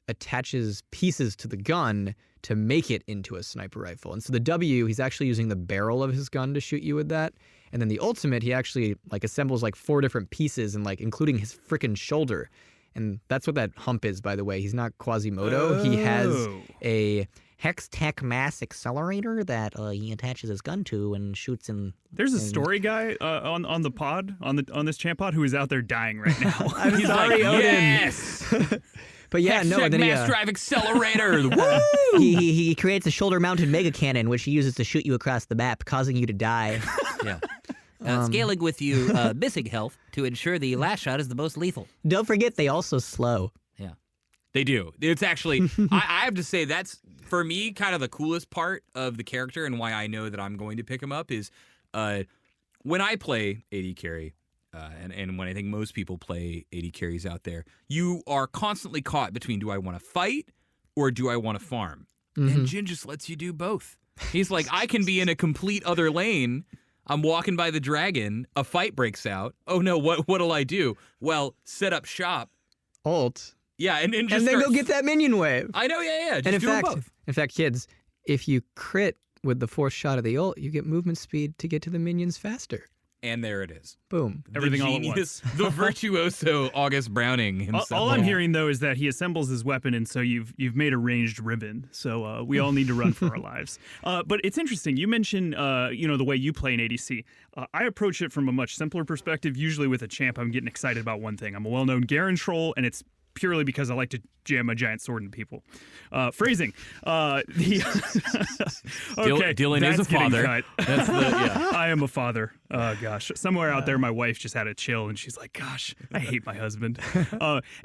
attaches pieces to the gun to make it into a sniper rifle? And so the W, he's actually using the barrel of his gun to shoot you with that. And then the ultimate, he actually like assembles like 4 different pieces, and like including his frickin' shoulder. And that's what that hump is, by the way. He's not Quasimodo. He has a Hex Tech Mass Accelerator that he attaches his gun to and shoots in. There's a story guy on the pod on this champ pod who is out there dying right now. I'm He's sorry, like, Odin. yes. But yeah, no, and then mass drive accelerator. Woo! He creates a shoulder-mounted mega cannon, which he uses to shoot you across the map, causing you to die. Yeah. Scaling with you missing health to ensure the last shot is the most lethal. Don't forget, they also slow. Yeah. They do. It's actually, I have to say, that's, for me, kind of the coolest part of the character and why I know that I'm going to pick him up is when I play AD carry, and when I think most people play AD carries out there, you are constantly caught between, do I want to fight or do I want to farm? And Jhin just lets you do both. He's like, I can be in a complete other lane. I'm walking by the dragon. A fight breaks out. Oh no, what'll I do? Well, set up shop. Ult. Yeah, and just And then start, go get that minion wave. I know, yeah. Just And do them both. in fact, kids, if you crit with the fourth shot of the ult, you get movement speed to get to the minions faster. And there it is. Boom. Everything the all at genius, the virtuoso August Browning himself. All I'm hearing though is that he assembles his weapon, and so you've made a ranged ribbon. So we all need to run for our lives. But it's interesting. You mentioned the way you play an ADC. I approach it from a much simpler perspective. Usually with a champ, I'm getting excited about one thing. I'm a well-known Garen troll, and it's purely because I like to jam a giant sword into people. Phrasing. Okay, Dylan is that's a father. getting cut. That's the, yeah. I am a father. Gosh, somewhere out there, my wife just had a chill, and she's like, "Gosh, I hate my husband."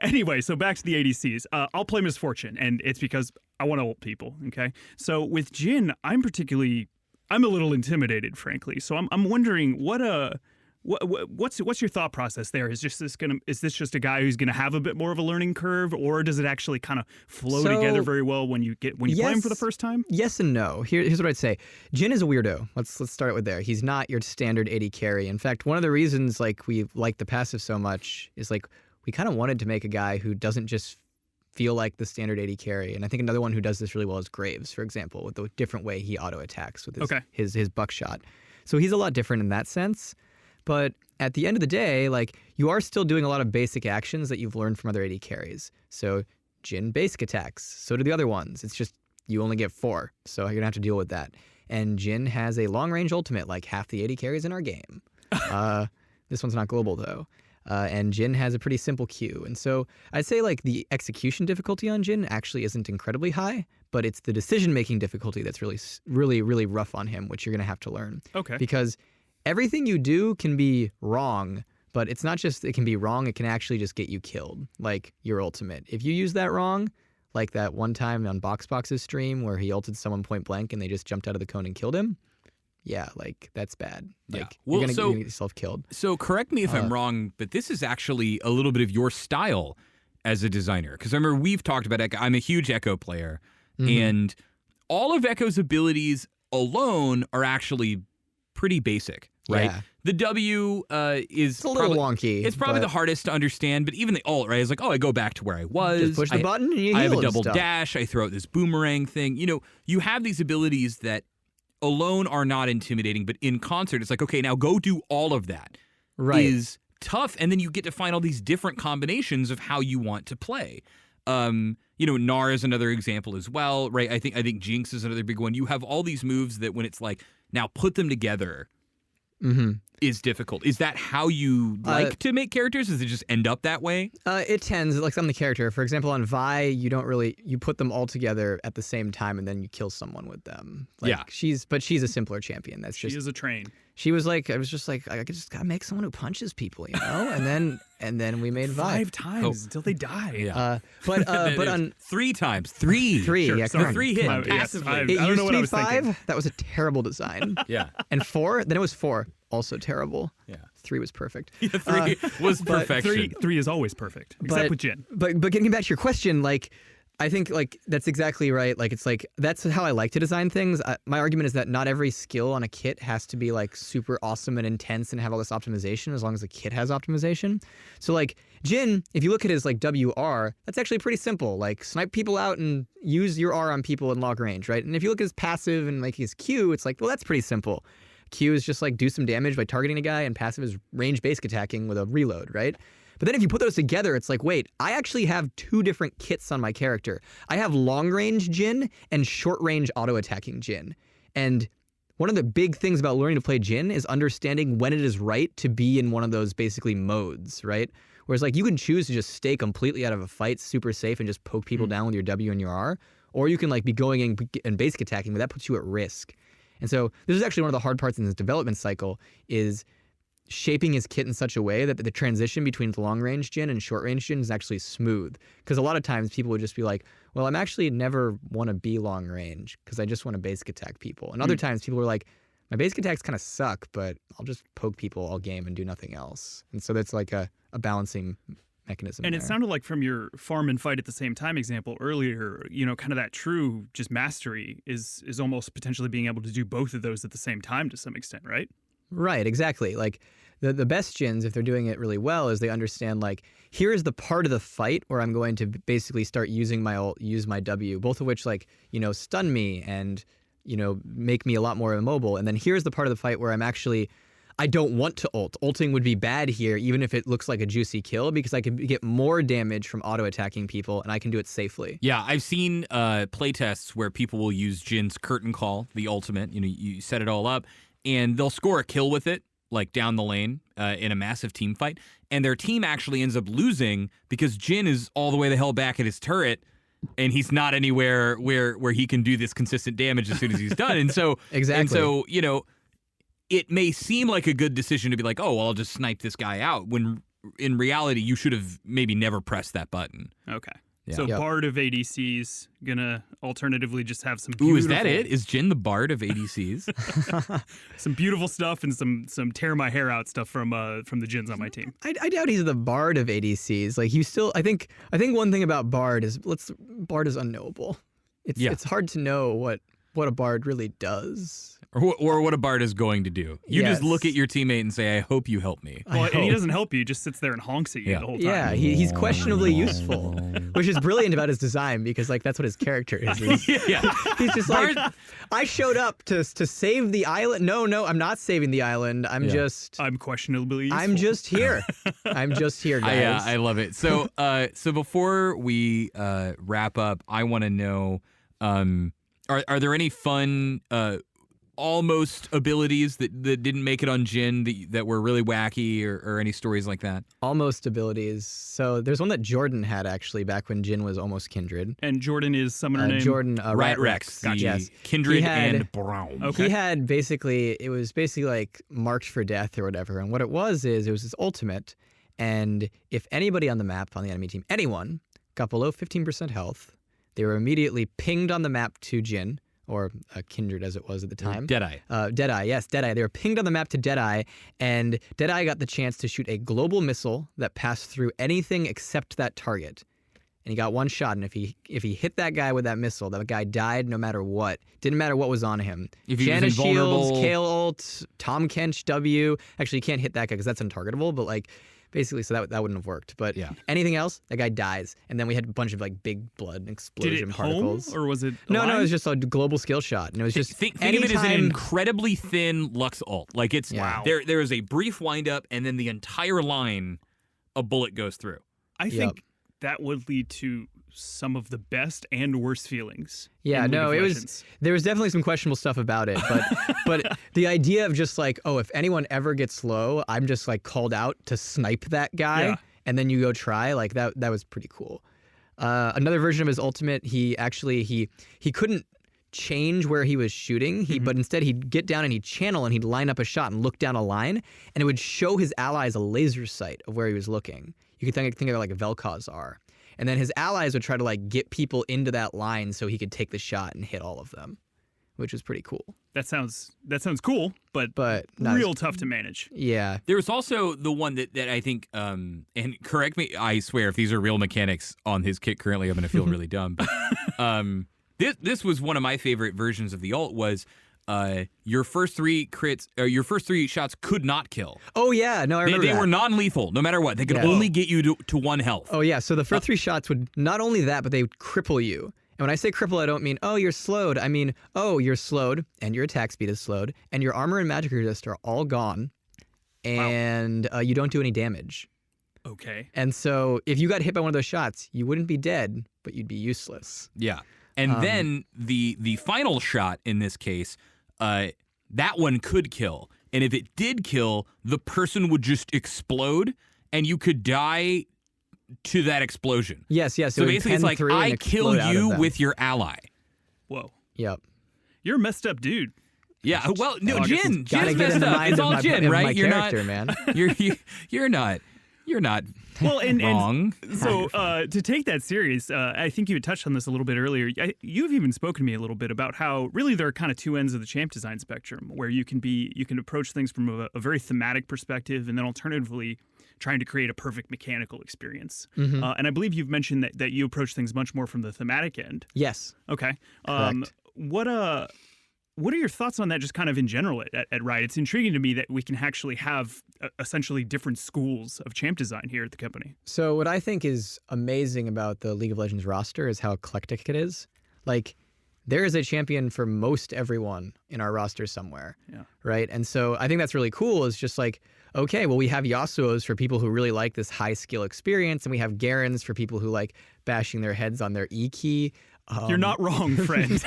Anyway, so back to the ADCs. I'll play Misfortune, and it's because I want to ult people. Okay, so with Jhin, I'm a little intimidated, frankly. So I'm wondering what's your thought process there? Is this just a guy who's gonna have a bit more of a learning curve, or does it actually kind of flow together very well when you play him for the first time? Yes and no. Here's what I'd say. Jhin is a weirdo. Let's start with there. He's not your standard AD carry. In fact, one of the reasons we like the passive so much is we kind of wanted to make a guy who doesn't just feel like the standard AD carry. And I think another one who does this really well is Graves, for example, with the different way he auto attacks with his buckshot. So he's a lot different in that sense. But at the end of the day, you are still doing a lot of basic actions that you've learned from other AD carries. So Jhin basic attacks. So do the other ones. It's just you only get 4. So you're going to have to deal with that. And Jhin has a long-range ultimate like half the AD carries in our game. This one's not global, though. And Jhin has a pretty simple Q. And so I'd say the execution difficulty on Jhin actually isn't incredibly high, but it's the decision-making difficulty that's really, really, really rough on him, which you're going to have to learn. Okay. Because everything you do can be wrong, but it's not just it can be wrong, it can actually just get you killed, like your ultimate. If you use that wrong, like that one time on BoxBox's stream where he ulted someone point blank and they just jumped out of the cone and killed him, yeah, that's bad. Yeah. You're going to get yourself killed. So correct me if I'm wrong, but this is actually a little bit of your style as a designer. Because I remember we've talked about Echo. I'm a huge Echo player, and all of Echo's abilities alone are actually pretty basic. Right, Yeah. The W is It's a little wonky. It's probably but the hardest to understand, but even the ult, right? It's like, I go back to where I was. Just push the button and you I have heal a and double stuff. dash. I throw out this boomerang thing. You have these abilities that alone are not intimidating, but in concert, it's like, okay, now go do all of that. Right. Is tough, and then you get to find all these different combinations of how you want to play. Gnar is another example as well, right? I think Jinx is another big one. You have all these moves that when it's like, now put them together. Is difficult. Is that how you like to make characters? Does it just end up that way? It tends, I'm the character. For example, on Vi, you put them all together at the same time and then you kill someone with them. She's a simpler champion. She is a train. She was I just gotta make someone who punches people, and then we made Vi. 5 times until they die. Yeah. But on 3 times. 3. Three, Sure, yeah, sorry. come on. 3 hit Yes, passively. I It don't used know what to I be was 5. thinking. That was a terrible design. Yeah. And 4, then it was 4, also terrible. Yeah. 3 was perfect. 3 was perfection. 3 is always perfect, except with Jhin. But getting back to your question, I think that's exactly right. That's how I like to design things. My argument is that not every skill on a kit has to be super awesome and intense and have all this optimization as long as the kit has optimization. So Jhin, if you look at his WR, that's actually pretty simple. Snipe people out and use your R on people in log range, right? And if you look at his passive and his Q, it's well, that's pretty simple. Q is just do some damage by targeting a guy, and passive is range basic attacking with a reload, right? But then if you put those together, it's wait, I actually have 2 different kits on my character. I have long-range Jhin and short-range auto-attacking Jhin. And one of the big things about learning to play Jhin is understanding when it is right to be in one of those basically modes, right? Whereas like you can choose to just stay completely out of a fight, super safe, and just poke people down with your W and your R, or you can like be going in and basic attacking, but that puts you at risk. And so this is actually one of the hard parts in this development cycle is shaping his kit in such a way that the transition between the long-range Jhin and short-range Jhin is actually smooth. Because a lot of times people would just be like, well, I'm actually never want to be long-range because I just want to basic attack people. And other times people are like, my basic attacks kind of suck, but I'll just poke people all game and do nothing else. And so that's like a balancing mechanism. And there. it sounded like from your farm and fight at the same time example earlier, kind of that true just mastery is almost potentially being able to do both of those at the same time to some extent, right? Right, exactly. Like the best Jhins, if they're doing it really well, is they understand like, here is the part of the fight where I'm going to basically start using my ult, use my W, both of which like, stun me and, make me a lot more immobile. And then here's the part of the fight where I don't want to ult. Ulting would be bad here, even if it looks like a juicy kill, because I can get more damage from auto-attacking people, and I can do it safely. Yeah, I've seen playtests where people will use Jin's Curtain Call, the ultimate. You set it all up, and they'll score a kill with it, like down the lane in a massive team fight, and their team actually ends up losing because Jhin is all the way the hell back at his turret, and he's not anywhere where he can do this consistent damage as soon as he's done. And so Exactly. And so, it may seem like a good decision to be like, oh, well, I'll just snipe this guy out, when in reality you should have maybe never pressed that button. Okay. Yeah. So Yep. Bard of ADCs gonna alternatively just have some beautiful... Ooh, is that it? Is Jhin the Bard of ADCs? some beautiful stuff and some tear my hair out stuff from the Jhins on my team. I doubt he's the Bard of ADCs. Like I think one thing about Bard is Bard is unknowable. It's hard to know what a Bard really does. Or what a Bard is going to do. You Yes. just look at your teammate and say, I hope you help me. Well, and he hope. doesn't help you; he just sits there and honks at you Yeah. the whole time. Yeah, he's questionably useful, which is brilliant about his design because like that's what his character is. Yeah. He's just like, I showed up to save the island. No, I'm not saving the island. I'm questionably useful. I'm just here. I'm just here, guys. I love it. So so before we wrap up, I want to know, are there any fun almost abilities that didn't make it on Jhin that were really wacky or any stories like that? Almost abilities. So there's one that Jordan had actually back when Jhin was almost Kindred. And Jordan is summoner name. Jordan, Riot Rex, the Yes. Kindred He had- and Brown. Okay. He had it was basically like marked for death or whatever. And what it was his ultimate. And if anybody on the map, on the enemy team, anyone got below 15% health, they were immediately pinged on the map to Jhin, or Kindred as it was at the time. Deadeye. Deadeye, yes, Deadeye. They were pinged on the map to Deadeye, and Deadeye got the chance to shoot a global missile that passed through anything except that target. And he got one shot, and if he hit that guy with that missile, that guy died no matter what. Didn't matter what was on him. If he was Janna invulnerable- Shields, Kale ult, Tom Kench W. Actually, you can't hit that guy because that's untargetable, but like basically, so that wouldn't have worked. But Yeah. anything else, that guy dies. And then we had a bunch of like big blood and Did explosion it particles. home or was it? No, alive? it was just a global skill shot, and it was just Think of it as an anytime- incredibly thin Lux ult. Like it's Wow. there is a brief wind up, and then the entire line, a bullet goes through. I think that would lead to some of the best and worst feelings. Yeah, in League no, of it was Legends. there was definitely some questionable stuff about it, but the idea of just like, oh, if anyone ever gets low, I'm just like called out to snipe that guy, Yeah. and then you go try, like that was pretty cool. Another version of his ultimate, he couldn't change where he was shooting, but instead he'd get down and he'd channel and he'd line up a shot and look down a line, and it would show his allies a laser sight of where he was looking. You could think of it like Vel'Koz are. And then his allies would try to like get people into that line so he could take the shot and hit all of them, which was pretty cool. That sounds cool, but not real as- tough to manage. Yeah. There was also the one that I think, and correct me, I swear, if these are real mechanics on his kit currently, I'm going to feel really dumb. But, this was one of my favorite versions of the ult was your first three crits, or your first three shots could not kill. Oh yeah, no, I remember They that. were non-lethal, no matter what. They could Yeah. only get you to one health. Oh yeah, so the first three shots would not only that, but they would cripple you. And when I say cripple, I don't mean, oh, you're slowed. I mean, oh, you're slowed, and your attack speed is slowed, and your armor and magic resist are all gone, and you don't do any damage. Okay. And so if you got hit by one of those shots, you wouldn't be dead, but you'd be useless. Yeah. And then the final shot in this case, that one could kill. And if it did kill, the person would just explode and you could die to that explosion. Yes. So basically, it's like, I kill you with your ally. Whoa. Yep. You're a messed up dude. Yeah. Well, no, Jhin. Gotta Jin's get in messed the up. mind It's of all my, Jhin, of right? my You're character, not. man. You're not. Well, and wrong. so to take that serious, I think you had touched on this a little bit earlier. You've even spoken to me a little bit about how really there are kind of two ends of the champ design spectrum, where you can approach things from a very thematic perspective, and then alternatively trying to create a perfect mechanical experience. And I believe you've mentioned that you approach things much more from the thematic end. Yes. Okay. Correct. What are your thoughts on that just kind of in general at Riot? It's intriguing to me that we can actually have essentially different schools of champ design here at the company. So what I think is amazing about the League of Legends roster is how eclectic it is. Like, there is a champion for most everyone in our roster somewhere, right? And so I think that's really cool. Is just like, okay, well, we have Yasuo's for people who really like this high skill experience, and we have Garen's for people who like bashing their heads on their E key. You're not wrong, friend.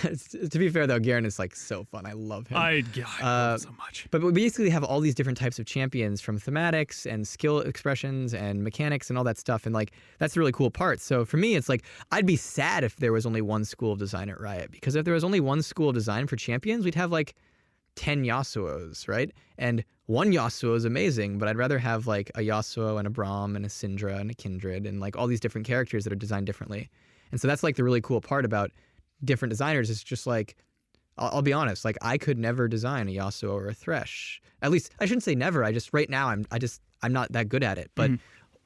To be fair, though, Garen is like so fun. I love him. I love him so much. But we basically have all these different types of champions, from thematics and skill expressions and mechanics and all that stuff. And like, that's the really cool part. So for me, it's like, I'd be sad if there was only one school of design at Riot, because if there was only one school of design for champions, we'd have like 10 Yasuos, right? And one Yasuo is amazing, but I'd rather have like a Yasuo and a Braum and a Syndra and a Kindred and like all these different characters that are designed differently. And so that's like the really cool part about different designers. Is just like, I'll be honest, like I could never design a Yasuo or a Thresh. At least I shouldn't say never. I just right now I'm not that good at it. But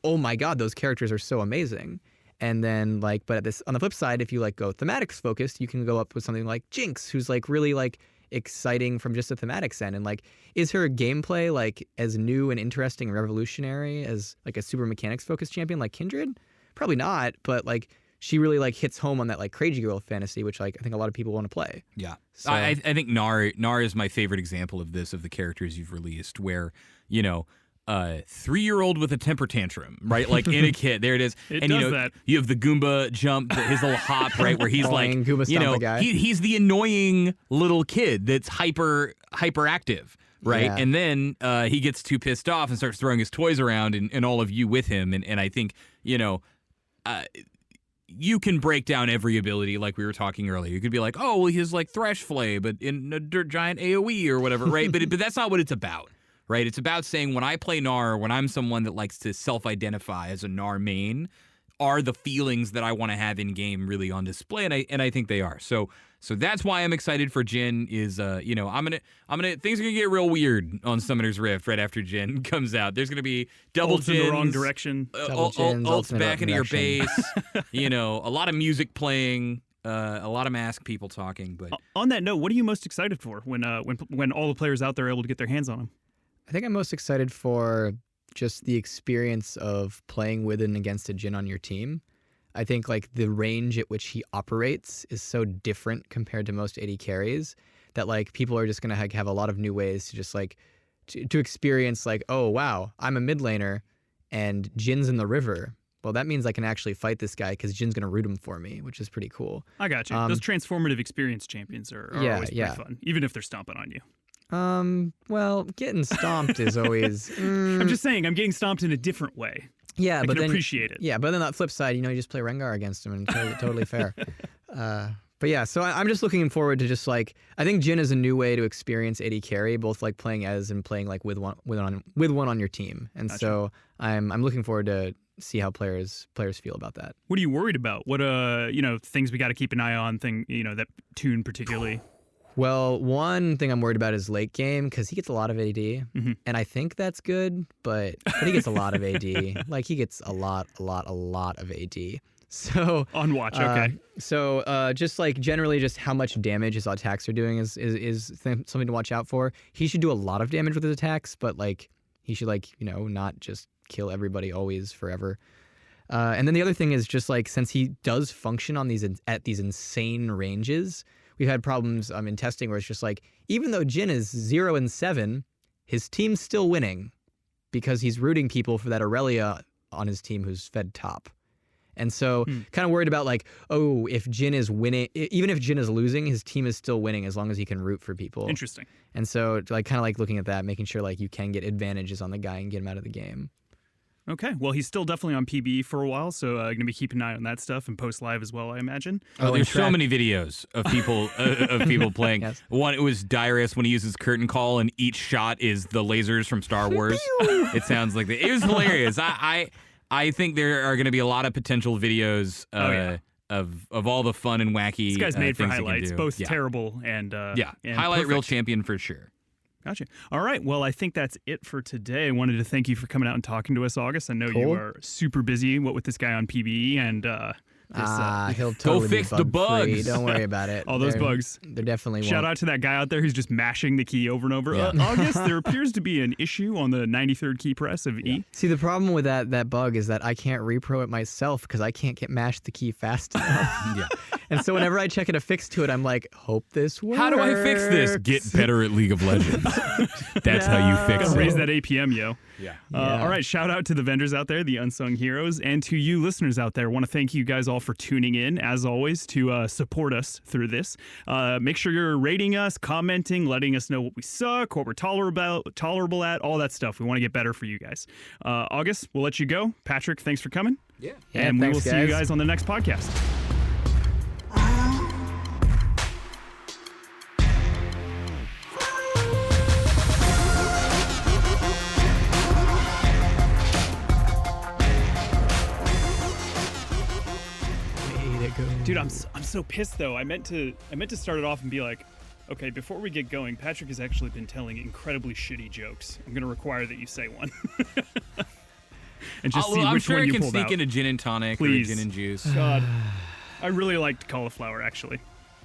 oh my God, those characters are so amazing. And then like, but on the flip side, if you like go thematics focused, you can go up with something like Jinx, who's like really like exciting from just a thematics end. And like, is her gameplay like as new and interesting and revolutionary as like a super mechanics focused champion like Kindred? Probably not, but like, she really like hits home on that like crazy girl fantasy, which like I think a lot of people want to play. Yeah, so, I think Gnar is my favorite example of this, of the characters you've released, where 3-year-old with a temper tantrum, right? Like in a kit, there it is. It and does that. You have the Goomba jump, his little hop, right, where he's like, Goomba guy. He's the annoying little kid that's hyperactive. Right. Yeah. And then he gets too pissed off and starts throwing his toys around and all of you with him. And I think, you can break down every ability like we were talking earlier. You could be like, oh, well, he's like Thresh Flay, but in a dirt giant AoE or whatever, right? but that's not what it's about, right? It's about saying when I play Gnar, when I'm someone that likes to self-identify as a Gnar main, are the feelings that I want to have in game really on display, and I think they are. So that's why I'm excited for Jhin. Is I'm gonna things are gonna get real weird on Summoner's Rift right after Jhin comes out. There's gonna be double Ults in the wrong direction, ults back into your base. A lot of music playing. A lot of masked people talking. But on that note, what are you most excited for when all the players out there are able to get their hands on them? I think I'm most excited for just the experience of playing with and against a Jhin on your team. I think like the range at which he operates is so different compared to most AD carries that like people are just gonna have a lot of new ways to just like to experience like, oh wow, I'm a mid laner and Jin's in the river. Well, that means I can actually fight this guy because Jin's gonna root him for me, which is pretty cool. I got you. Those transformative experience champions are always pretty fun, even if they're stomping on you. Well, getting stomped is always. I'm just saying, I'm getting stomped in a different way. Yeah, I but can then appreciate it. Yeah, but then that flip side, you just play Rengar against him, and totally fair. But yeah, so I'm just looking forward to just like, I think Jhin is a new way to experience AD carry, both like playing as and playing like with one on your team, and Gotcha. so I'm looking forward to see how players feel about that. What are you worried about? What things we got to keep an eye on? That Toon particularly. Well, one thing I'm worried about is late game, because he gets a lot of AD, and I think that's good, but he gets a lot of AD. Like he gets a lot of AD. So On watch, okay. Just like generally, just how much damage his attacks are doing is something to watch out for. He should do a lot of damage with his attacks, but like he should not just kill everybody always forever. And then the other thing is just like, since he does function on at these insane ranges, we've had problems in testing where it's just like, even though Jhin is 0-7, his team's still winning because he's rooting people for that Aurelia on his team who's fed top. And so kind of worried about like, oh, if Jhin is winning, even if Jhin is losing, his team is still winning as long as he can root for people. Interesting. And so like kind of like looking at that, making sure like you can get advantages on the guy and get him out of the game. Okay, well, he's still definitely on PBE for a while, so going to be keeping an eye on that stuff and post live as well, I imagine. Oh, there's so many videos of people playing. Yes. One, it was Darius when he uses curtain call, and each shot is the lasers from Star Wars. It sounds like it was hilarious. I think there are going to be a lot of potential videos of all the fun and wacky. This guy's made for things he can highlights, do. both terrible and and highlight real champion for sure. Gotcha. All right. Well, I think that's it for today. I wanted to thank you for coming out and talking to us, August. I know you are super busy. What with this guy on PBE and He'll totally fix be the bug-free. bugs. Don't worry about it. all those bugs. They're definitely Shout out to that guy out there who's just mashing the key over and over. Yeah. August, there appears to be an issue on the 93rd key press of E. See, the problem with that bug is that I can't repro it myself because I can't get mash the key fast enough. Yeah. And so whenever I check it a fix to it, I'm like, hope this works. How do I fix this? Get better at League of Legends. That's how you fix Gotta it. raise that APM, yo. Yeah. All right, shout out to the vendors out there, the unsung heroes, and to you listeners out there. I want to thank you guys all for tuning in, as always, to support us through this. Make sure you're rating us, commenting, letting us know what we suck, what we're tolerable at, all that stuff. We want to get better for you guys. August, we'll let you go. Patrick, thanks for coming. Yeah. And we will thanks, see you guys. guys on the next podcast. Dude, I'm so pissed though. I meant to start it off and be like, okay, before we get going, Patrick has actually been telling incredibly shitty jokes. I'm gonna require that you say one, and just see I'm which sure one I you can pulled sneak out. in a gin and tonic Please. or a gin and juice. God, I really liked cauliflower actually.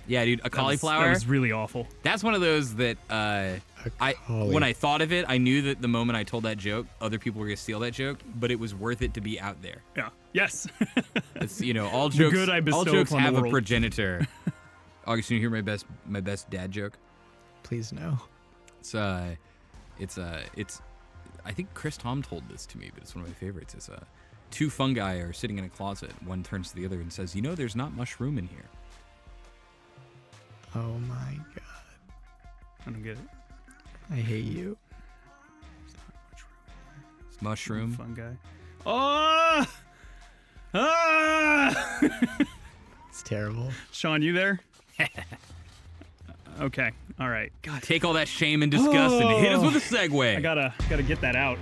Yeah, dude, a cauliflower. That was really awful. That's one of those that when I thought of it, I knew that the moment I told that joke, other people were gonna steal that joke, but it was worth it to be out there. Yeah. Yes. It's, all The jokes. good I bestow all jokes upon the have a world. progenitor. August, you hear my best dad joke? Please no. It's I think Chris Tom told this to me, but it's one of my favorites. It's two fungi are sitting in a closet. One turns to the other and says, there's not mushroom in here. Oh my god. I don't get it. I hate you. It's mushroom. Fun guy. Oh! Ah! It's terrible. Sean, you there? Okay. All right. God, Take all that shame and disgust and hit us with a segue. I gotta get that out.